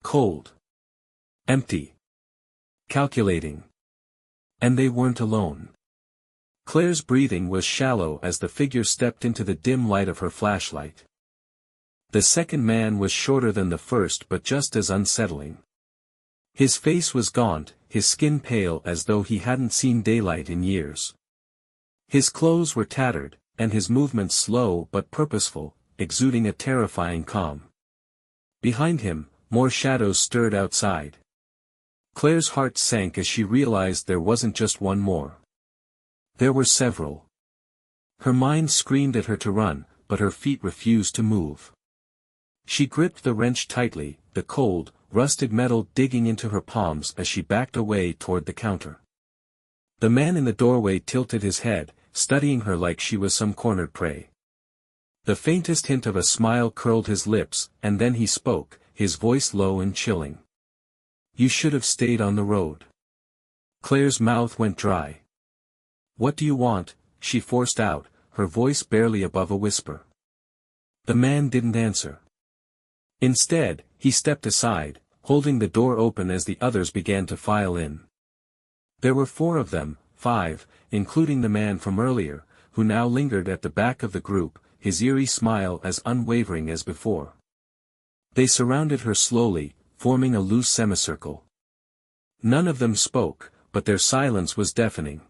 Cold. Empty. Calculating. And they weren't alone. Claire's breathing was shallow as the figure stepped into the dim light of her flashlight. The second man was shorter than the first but just as unsettling. His face was gaunt, his skin pale as though he hadn't seen daylight in years. His clothes were tattered, and his movements slow but purposeful, exuding a terrifying calm. Behind him, more shadows stirred outside. Claire's heart sank as she realized there wasn't just one more. There were several. Her mind screamed at her to run, but her feet refused to move. She gripped the wrench tightly, the cold, rusted metal digging into her palms as she backed away toward the counter. The man in the doorway tilted his head, studying her like she was some cornered prey. The faintest hint of a smile curled his lips, and then he spoke, his voice low and chilling. "You should have stayed on the road." Claire's mouth went dry. "What do you want?" she forced out, her voice barely above a whisper. The man didn't answer. Instead, he stepped aside, holding the door open as the others began to file in. There were 4 of them, 5, including the man from earlier, who now lingered at the back of the group, his eerie smile as unwavering as before. They surrounded her slowly, forming a loose semicircle. None of them spoke, but their silence was deafening.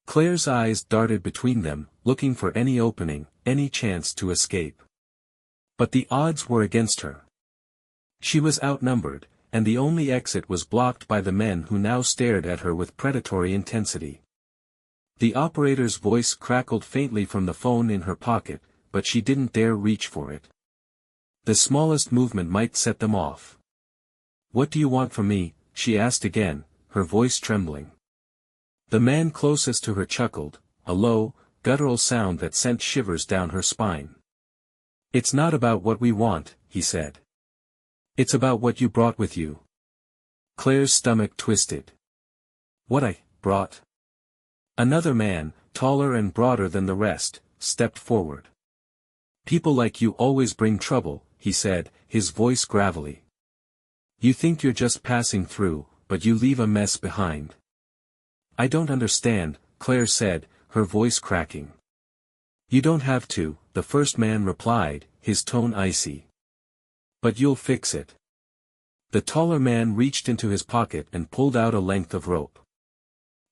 Claire's eyes darted between them, looking for any opening, any chance to escape. But the odds were against her. She was outnumbered, and the only exit was blocked by the men who now stared at her with predatory intensity. The operator's voice crackled faintly from the phone in her pocket, but she didn't dare reach for it. The smallest movement might set them off. "What do you want from me?" she asked again, her voice trembling. The man closest to her chuckled, a low, guttural sound that sent shivers down her spine. "It's not about what we want," he said. "It's about what you brought with you." Claire's stomach twisted. "What I brought?" Another man, taller and broader than the rest, stepped forward. "People like you always bring trouble," he said, his voice gravelly. "You think you're just passing through, but you leave a mess behind." "I don't understand," Claire said, her voice cracking. "You don't have to," the first man replied, his tone icy. "But you'll fix it." The taller man reached into his pocket and pulled out a length of rope.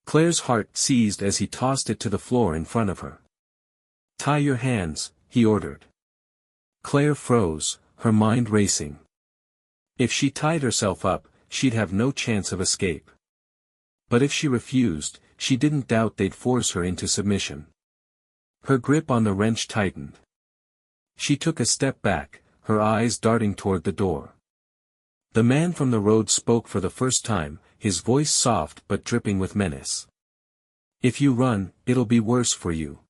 Claire's heart seized as he tossed it to the floor in front of her. "Tie your hands," he ordered. Claire froze, her mind racing. If she tied herself up, she'd have no chance of escape. But if she refused, she didn't doubt they'd force her into submission. Her grip on the wrench tightened. She took a step back, her eyes darting toward the door. The man from the road spoke for the first time, his voice soft but dripping with menace. "If you run, it'll be worse for you."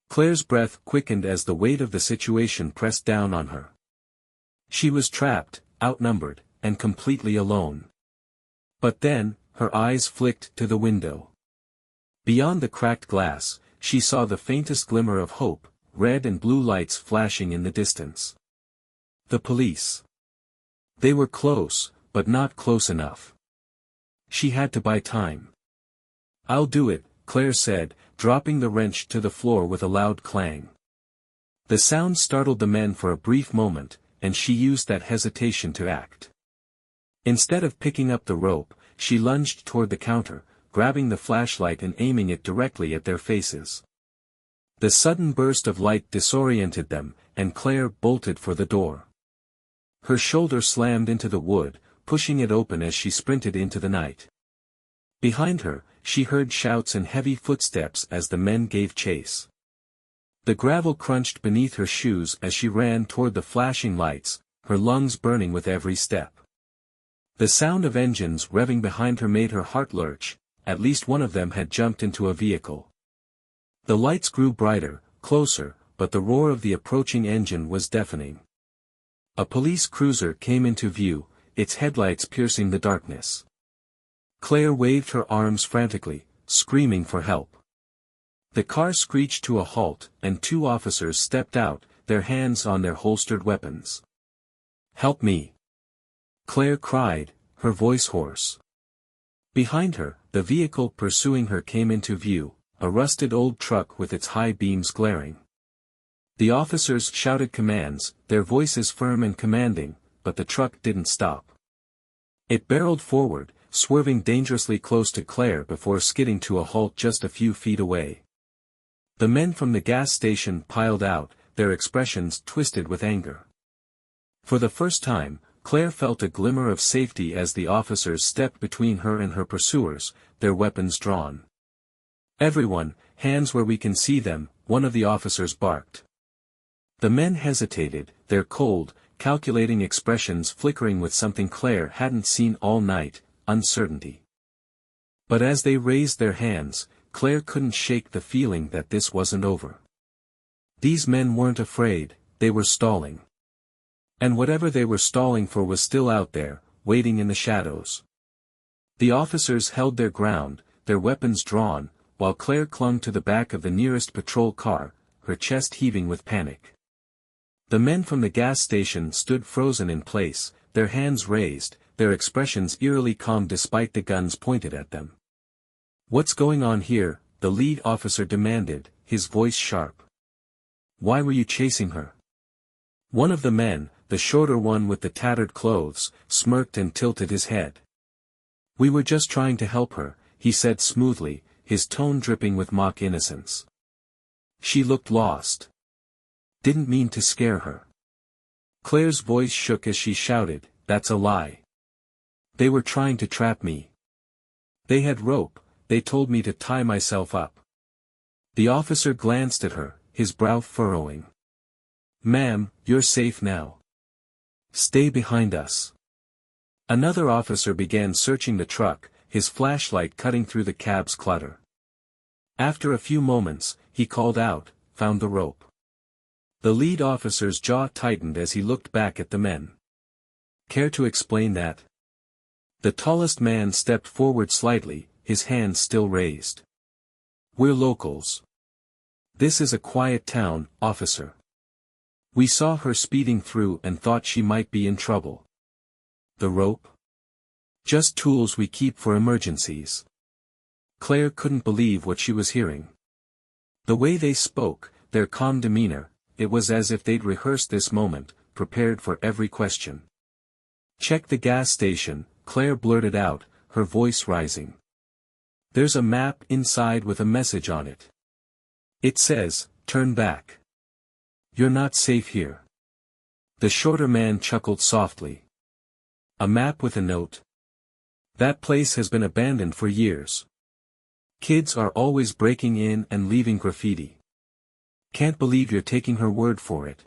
Claire's breath quickened as the weight of the situation pressed down on her. She was trapped, outnumbered, and completely alone. But then, her eyes flicked to the window. Beyond the cracked glass, she saw the faintest glimmer of hope, red and blue lights flashing in the distance. The police. They were close, but not close enough. She had to buy time. "I'll do it," Claire said, dropping the wrench to the floor with a loud clang. The sound startled the men for a brief moment, and she used that hesitation to act. Instead of picking up the rope, she lunged toward the counter, grabbing the flashlight and aiming it directly at their faces. The sudden burst of light disoriented them, and Claire bolted for the door. Her shoulder slammed into the wood, pushing it open as she sprinted into the night. Behind her, she heard shouts and heavy footsteps as the men gave chase. The gravel crunched beneath her shoes as she ran toward the flashing lights, her lungs burning with every step. The sound of engines revving behind her made her heart lurch. At least one of them had jumped into a vehicle. The lights grew brighter, closer, but the roar of the approaching engine was deafening. A police cruiser came into view, its headlights piercing the darkness. Claire waved her arms frantically, screaming for help. The car screeched to a halt, and two officers stepped out, their hands on their holstered weapons. "Help me!" Claire cried, her voice hoarse. Behind her, the vehicle pursuing her came into view, a rusted old truck with its high beams glaring. The officers shouted commands, their voices firm and commanding, but the truck didn't stop. It barreled forward, swerving dangerously close to Claire before skidding to a halt just a few feet away. The men from the gas station piled out, their expressions twisted with anger. For the first time, Claire felt a glimmer of safety as the officers stepped between her and her pursuers, their weapons drawn. "Everyone, hands where we can see them," one of the officers barked. The men hesitated, their cold, calculating expressions flickering with something Claire hadn't seen all night, uncertainty. But as they raised their hands, Claire couldn't shake the feeling that this wasn't over. These men weren't afraid, they were stalling. And whatever they were stalling for was still out there, waiting in the shadows. The officers held their ground, their weapons drawn, while Claire clung to the back of the nearest patrol car, her chest heaving with panic. The men from the gas station stood frozen in place, their hands raised, their expressions eerily calm despite the guns pointed at them. "What's going on here?" the lead officer demanded, his voice sharp. "Why were you chasing her?" One of the men, the shorter one with the tattered clothes, smirked and tilted his head. "We were just trying to help her," he said smoothly, his tone dripping with mock innocence. She looked lost. "Didn't mean to scare her." Claire's voice shook as she shouted, "That's a lie. They were trying to trap me. They had rope, they told me to tie myself up." The officer glanced at her, his brow furrowing. "Ma'am, you're safe now. Stay behind us." Another officer began searching the truck, his flashlight cutting through the cab's clutter. After a few moments, he called out, "Found the rope." The lead officer's jaw tightened as he looked back at the men. "Care to explain that?" The tallest man stepped forward slightly, his hands still raised. "We're locals. This is a quiet town, officer. We saw her speeding through and thought she might be in trouble." "The rope?" "Just tools we keep for emergencies." Claire couldn't believe what she was hearing. The way they spoke, their calm demeanor, it was as if they'd rehearsed this moment, prepared for every question. "Check the gas station," Claire blurted out, her voice rising. "There's a map inside with a message on it. It says, 'Turn back. You're not safe here.'" The shorter man chuckled softly. "A map with a note? That place has been abandoned for years. Kids are always breaking in and leaving graffiti. Can't believe you're taking her word for it."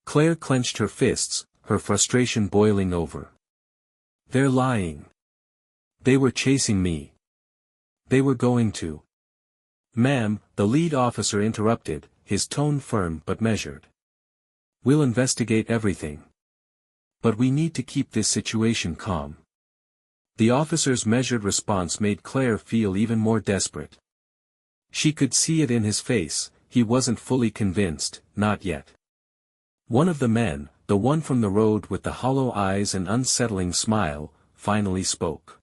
Claire clenched her fists, her frustration boiling over. "They're lying. They were chasing me. They were going to." "Ma'am," the lead officer interrupted, his tone firm but measured. "We'll investigate everything. But we need to keep this situation calm." The officer's measured response made Claire feel even more desperate. She could see it in his face, he wasn't fully convinced, not yet. One of the men, the one from the road with the hollow eyes and unsettling smile, finally spoke.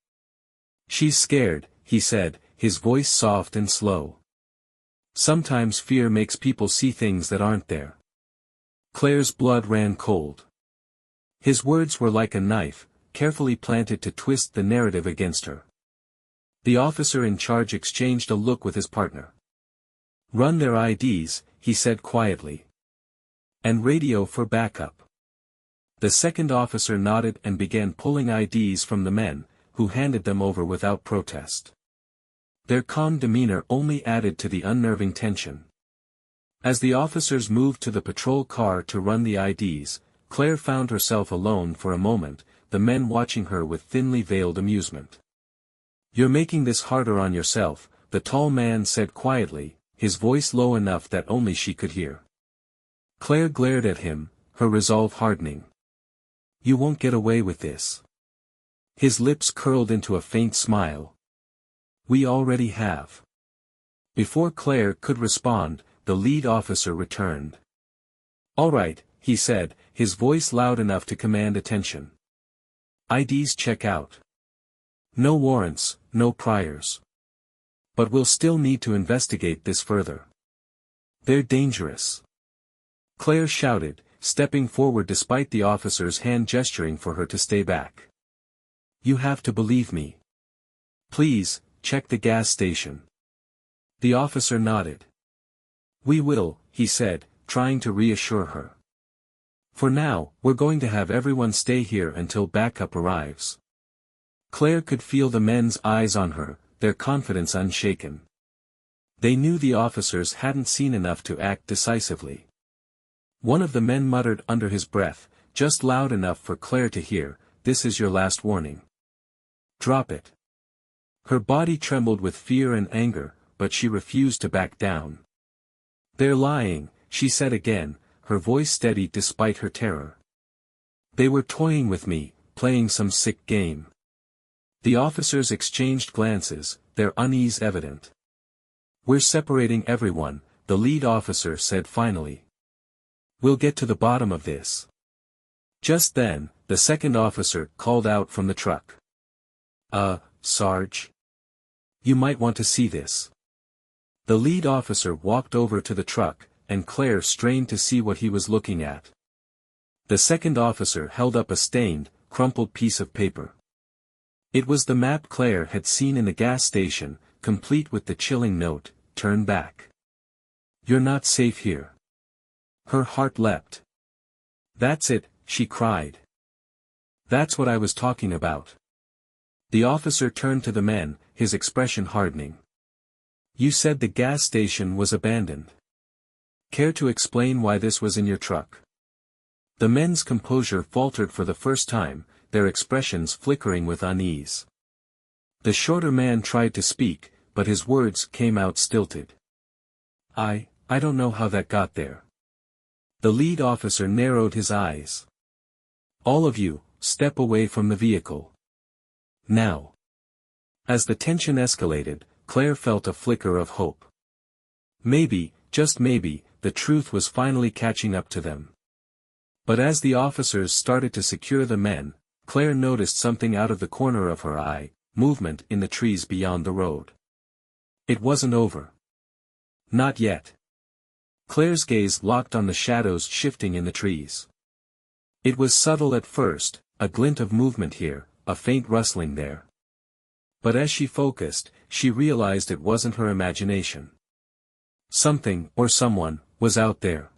"She's scared," he said, his voice soft and slow. "Sometimes fear makes people see things that aren't there." Claire's blood ran cold. His words were like a knife, carefully planted to twist the narrative against her. The officer in charge exchanged a look with his partner. Run their IDs, he said quietly. And radio for backup. The second officer nodded and began pulling IDs from the men, who handed them over without protest. Their calm demeanor only added to the unnerving tension. As the officers moved to the patrol car to run the IDs, Claire found herself alone for a moment, the men watching her with thinly veiled amusement. "You're making this harder on yourself," the tall man said quietly, his voice low enough that only she could hear. Claire glared at him, her resolve hardening. "You won't get away with this." His lips curled into a faint smile. "We already have." Before Claire could respond, the lead officer returned. "All right," he said, his voice loud enough to command attention. "IDs check out. No warrants, no priors. But we'll still need to investigate this further. They're dangerous." Claire shouted, stepping forward despite the officer's hand gesturing for her to stay back. "You have to believe me. Please, check the gas station." The officer nodded. "We will," he said, trying to reassure her. "For now, we're going to have everyone stay here until backup arrives." Claire could feel the men's eyes on her, their confidence unshaken. They knew the officers hadn't seen enough to act decisively. One of the men muttered under his breath, just loud enough for Claire to hear, "This is your last warning. Drop it." Her body trembled with fear and anger, but she refused to back down. "They're lying," she said again, her voice steady despite her terror. "They were toying with me, playing some sick game." The officers exchanged glances, their unease evident. "We're separating everyone," the lead officer said finally. "We'll get to the bottom of this." Just then, the second officer called out from the truck. Sarge? You might want to see this." The lead officer walked over to the truck, and Claire strained to see what he was looking at. The second officer held up a stained, crumpled piece of paper. It was the map Claire had seen in the gas station, complete with the chilling note, "Turn back. You're not safe here." Her heart leapt. "That's it," she cried. "That's what I was talking about." The officer turned to the men, his expression hardening. "You said the gas station was abandoned. Care to explain why this was in your truck?" The men's composure faltered for the first time, their expressions flickering with unease. The shorter man tried to speak, but his words came out stilted. I don't know how that got there." The lead officer narrowed his eyes. "All of you, step away from the vehicle. Now." As the tension escalated, Claire felt a flicker of hope. Maybe, just maybe, the truth was finally catching up to them. But as the officers started to secure the men, Claire noticed something out of the corner of her eye, movement in the trees beyond the road. It wasn't over. Not yet. Claire's gaze locked on the shadows shifting in the trees. It was subtle at first, a glint of movement here, a faint rustling there. But as she focused, she realized it wasn't her imagination. Something, or someone, was out there.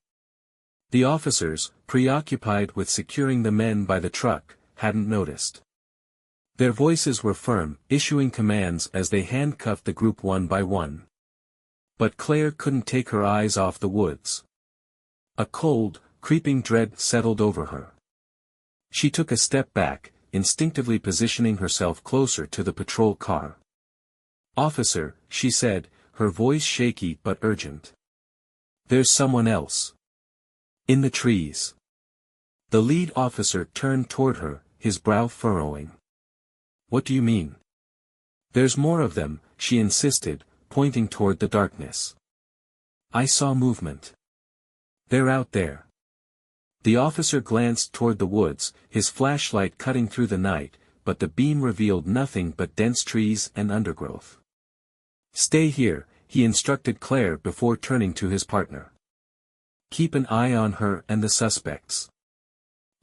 The officers, preoccupied with securing the men by the truck, hadn't noticed. Their voices were firm, issuing commands as they handcuffed the group one by one. But Claire couldn't take her eyes off the woods. A cold, creeping dread settled over her. She took a step back, instinctively positioning herself closer to the patrol car. "Officer," she said, her voice shaky but urgent. "There's someone else. In the trees." The lead officer turned toward her, his brow furrowing. "What do you mean?" "There's more of them," she insisted, pointing toward the darkness. "I saw movement. They're out there." The officer glanced toward the woods, his flashlight cutting through the night, but the beam revealed nothing but dense trees and undergrowth. "Stay here," he instructed Claire before turning to his partner. "Keep an eye on her and the suspects.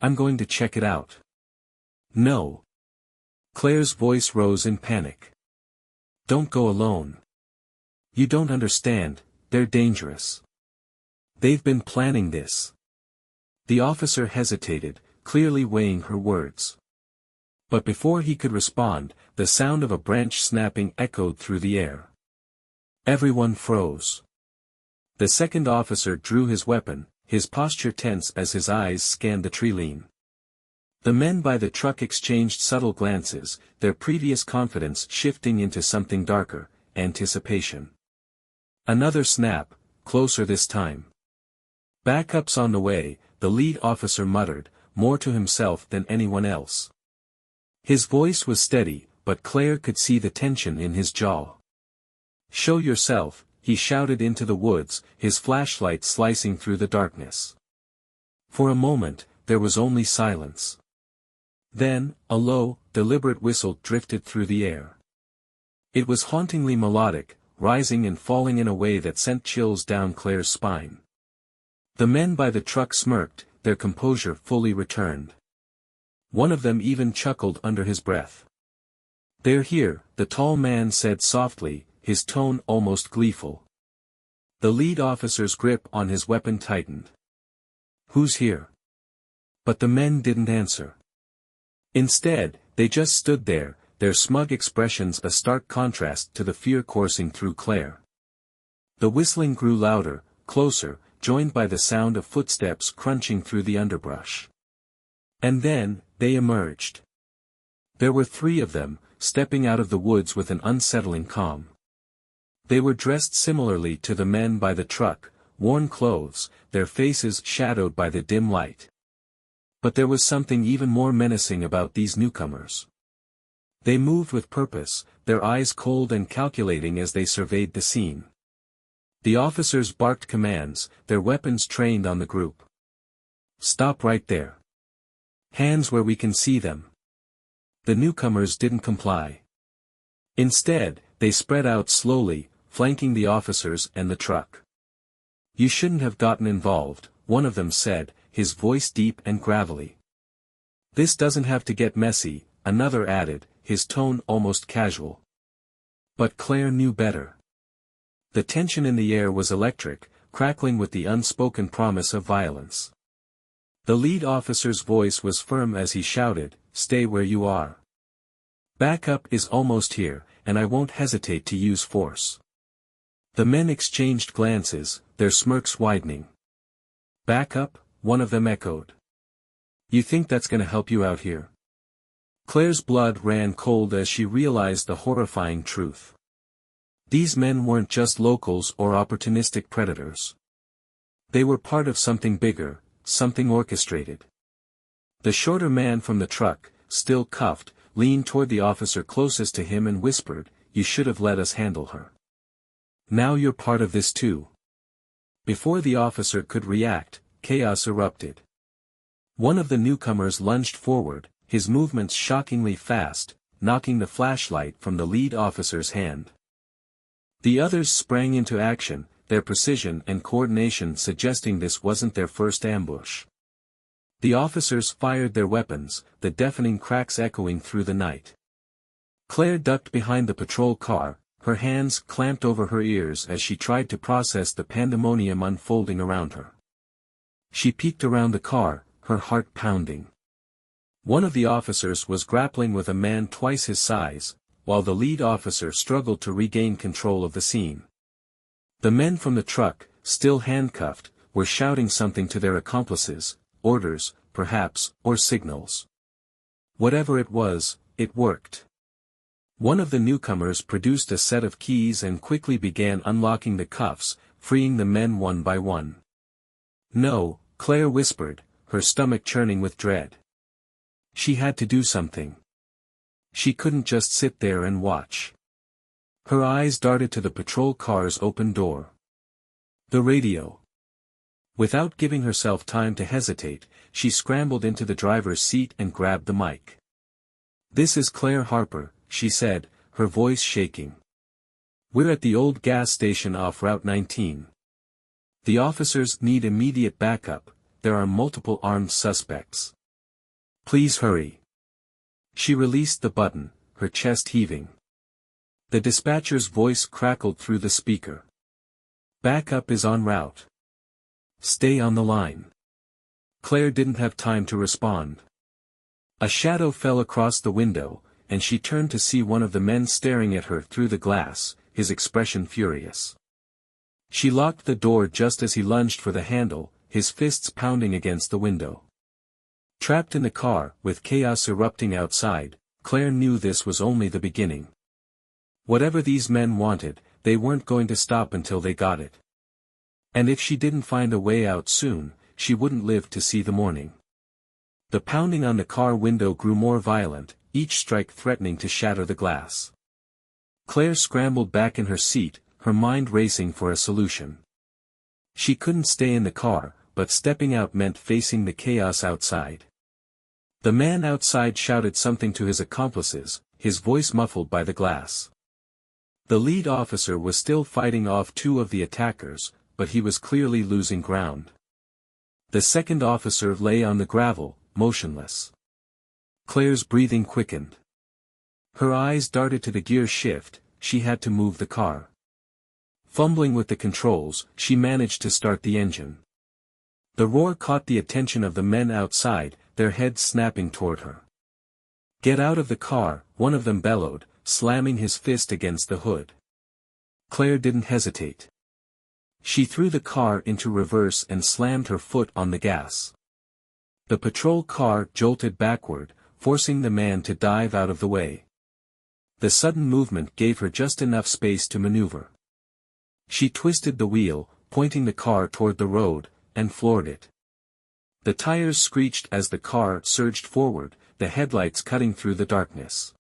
I'm going to check it out." "No." Claire's voice rose in panic. "Don't go alone. You don't understand, they're dangerous. They've been planning this. The officer hesitated, clearly weighing her words. But before he could respond, the sound of a branch snapping echoed through the air. Everyone froze. The second officer drew his weapon, his posture tense as his eyes scanned the tree-line. The men by the truck exchanged subtle glances, their previous confidence shifting into something darker, anticipation. Another snap, closer this time. "Backup's on the way," the lead officer muttered, more to himself than anyone else. His voice was steady, but Claire could see the tension in his jaw. "Show yourself," he shouted into the woods, his flashlight slicing through the darkness. For a moment, there was only silence. Then, a low, deliberate whistle drifted through the air. It was hauntingly melodic, rising and falling in a way that sent chills down Claire's spine. The men by the truck smirked, their composure fully returned. One of them even chuckled under his breath. "They're here," the tall man said softly, his tone almost gleeful. The lead officer's grip on his weapon tightened. "Who's here?" But the men didn't answer. Instead, they just stood there, their smug expressions a stark contrast to the fear coursing through Claire. The whistling grew louder, closer, joined by the sound of footsteps crunching through the underbrush. And then, they emerged. There were 3 of them, stepping out of the woods with an unsettling calm. They were dressed similarly to the men by the truck, worn clothes, their faces shadowed by the dim light. But there was something even more menacing about these newcomers. They moved with purpose, their eyes cold and calculating as they surveyed the scene. The officers barked commands, their weapons trained on the group. "Stop right there. Hands where we can see them." The newcomers didn't comply. Instead, they spread out slowly, flanking the officers and the truck. "You shouldn't have gotten involved," one of them said, his voice deep and gravelly. "This doesn't have to get messy," another added, his tone almost casual. But Claire knew better. The tension in the air was electric, crackling with the unspoken promise of violence. The lead officer's voice was firm as he shouted, "Stay where you are. Backup is almost here, and I won't hesitate to use force." The men exchanged glances, their smirks widening. "Backup?" one of them echoed. "You think that's gonna help you out here?" Claire's blood ran cold as she realized the horrifying truth. These men weren't just locals or opportunistic predators. They were part of something bigger, something orchestrated. The shorter man from the truck, still cuffed, leaned toward the officer closest to him and whispered, "You should have let us handle her. Now you're part of this too." Before the officer could react, chaos erupted. One of the newcomers lunged forward, his movements shockingly fast, knocking the flashlight from the lead officer's hand. The others sprang into action, their precision and coordination suggesting this wasn't their first ambush. The officers fired their weapons, the deafening cracks echoing through the night. Claire ducked behind the patrol car, her hands clamped over her ears as she tried to process the pandemonium unfolding around her. She peeked around the car, her heart pounding. One of the officers was grappling with a man twice his size, while the lead officer struggled to regain control of the scene. The men from the truck, still handcuffed, were shouting something to their accomplices, orders, perhaps, or signals. Whatever it was, it worked. One of the newcomers produced a set of keys and quickly began unlocking the cuffs, freeing the men one by one. "No," Claire whispered, her stomach churning with dread. She had to do something. She couldn't just sit there and watch. Her eyes darted to the patrol car's open door. The radio. Without giving herself time to hesitate, she scrambled into the driver's seat and grabbed the mic. "This is Claire Harper," she said, her voice shaking. "We're at the old gas station off Route 19. The officers need immediate backup, there are multiple armed suspects. Please hurry." She released the button, her chest heaving. The dispatcher's voice crackled through the speaker. Backup is en route. Stay on the line. Claire didn't have time to respond. A shadow fell across the window, and she turned to see one of the men staring at her through the glass, his expression furious. She locked the door just as he lunged for the handle, his fists pounding against the window. Trapped in the car, with chaos erupting outside, Claire knew this was only the beginning. Whatever these men wanted, they weren't going to stop until they got it. And if she didn't find a way out soon, she wouldn't live to see the morning. The pounding on the car window grew more violent, each strike threatening to shatter the glass. Claire scrambled back in her seat, her mind racing for a solution. She couldn't stay in the car, but stepping out meant facing the chaos outside. The man outside shouted something to his accomplices, his voice muffled by the glass. The lead officer was still fighting off two of the attackers, but he was clearly losing ground. The second officer lay on the gravel, motionless. Claire's breathing quickened. Her eyes darted to the gear shift, she had to move the car. Fumbling with the controls, she managed to start the engine. The roar caught the attention of the men outside, their heads snapping toward her. "Get out of the car," one of them bellowed, slamming his fist against the hood. Claire didn't hesitate. She threw the car into reverse and slammed her foot on the gas. The patrol car jolted backward, forcing the man to dive out of the way. The sudden movement gave her just enough space to maneuver. She twisted the wheel, pointing the car toward the road, and floored it. The tires screeched as the car surged forward, the headlights cutting through the darkness.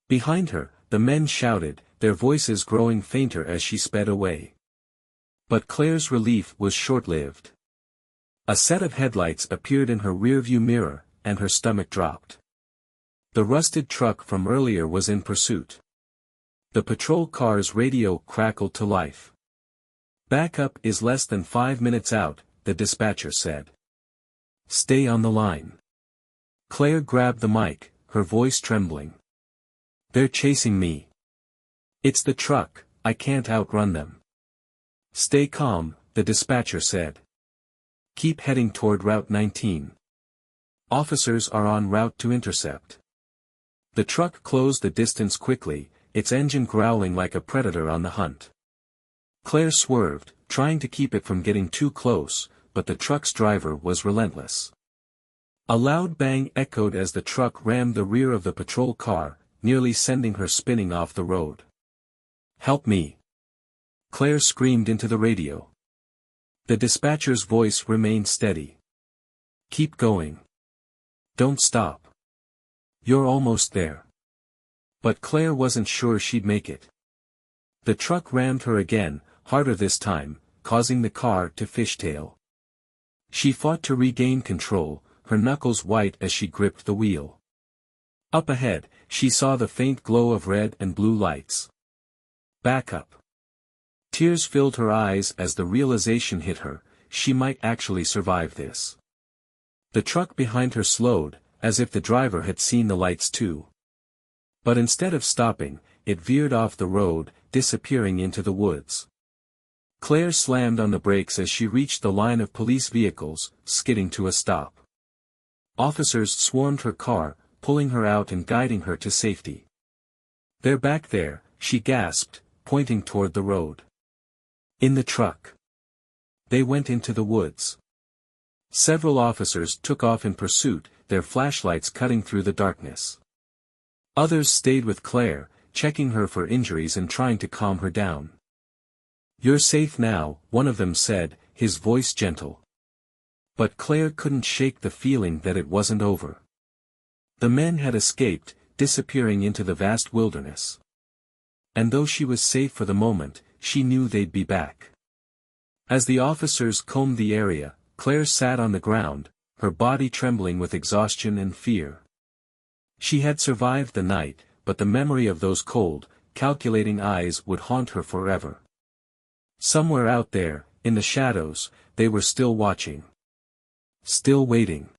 Behind her, the men shouted, their voices growing fainter as she sped away. But Claire's relief was short-lived. A set of headlights appeared in her rearview mirror, and her stomach dropped. The rusted truck from earlier was in pursuit. The patrol car's radio crackled to life. "Backup is less than 5 minutes out," the dispatcher said. "Stay on the line." Claire grabbed the mic, her voice trembling. "They're chasing me. It's the truck, I can't outrun them." "Stay calm," the dispatcher said. "Keep heading toward Route 19. Officers are en route to intercept." The truck closed the distance quickly, its engine growling like a predator on the hunt. Claire swerved, trying to keep it from getting too close, but the truck's driver was relentless. A loud bang echoed as the truck rammed the rear of the patrol car, nearly sending her spinning off the road. "Help me!" Claire screamed into the radio. The dispatcher's voice remained steady. "Keep going. Don't stop. You're almost there." But Claire wasn't sure she'd make it. The truck rammed her again, harder this time, causing the car to fishtail. She fought to regain control, her knuckles white as she gripped the wheel. Up ahead, she saw the faint glow of red and blue lights. Backup. Tears filled her eyes as the realization hit her, she might actually survive this. The truck behind her slowed, as if the driver had seen the lights too. But instead of stopping, it veered off the road, disappearing into the woods. Claire slammed on the brakes as she reached the line of police vehicles, skidding to a stop. Officers swarmed her car, pulling her out and guiding her to safety. "They're back there," she gasped, pointing toward the road. "In the truck." They went into the woods. Several officers took off in pursuit, their flashlights cutting through the darkness. Others stayed with Claire, checking her for injuries and trying to calm her down. "You're safe now," one of them said, his voice gentle. But Claire couldn't shake the feeling that it wasn't over. The men had escaped, disappearing into the vast wilderness. And though she was safe for the moment, she knew they'd be back. As the officers combed the area, Claire sat on the ground, her body trembling with exhaustion and fear. She had survived the night, but the memory of those cold, calculating eyes would haunt her forever. Somewhere out there, in the shadows, they were still watching. Still waiting.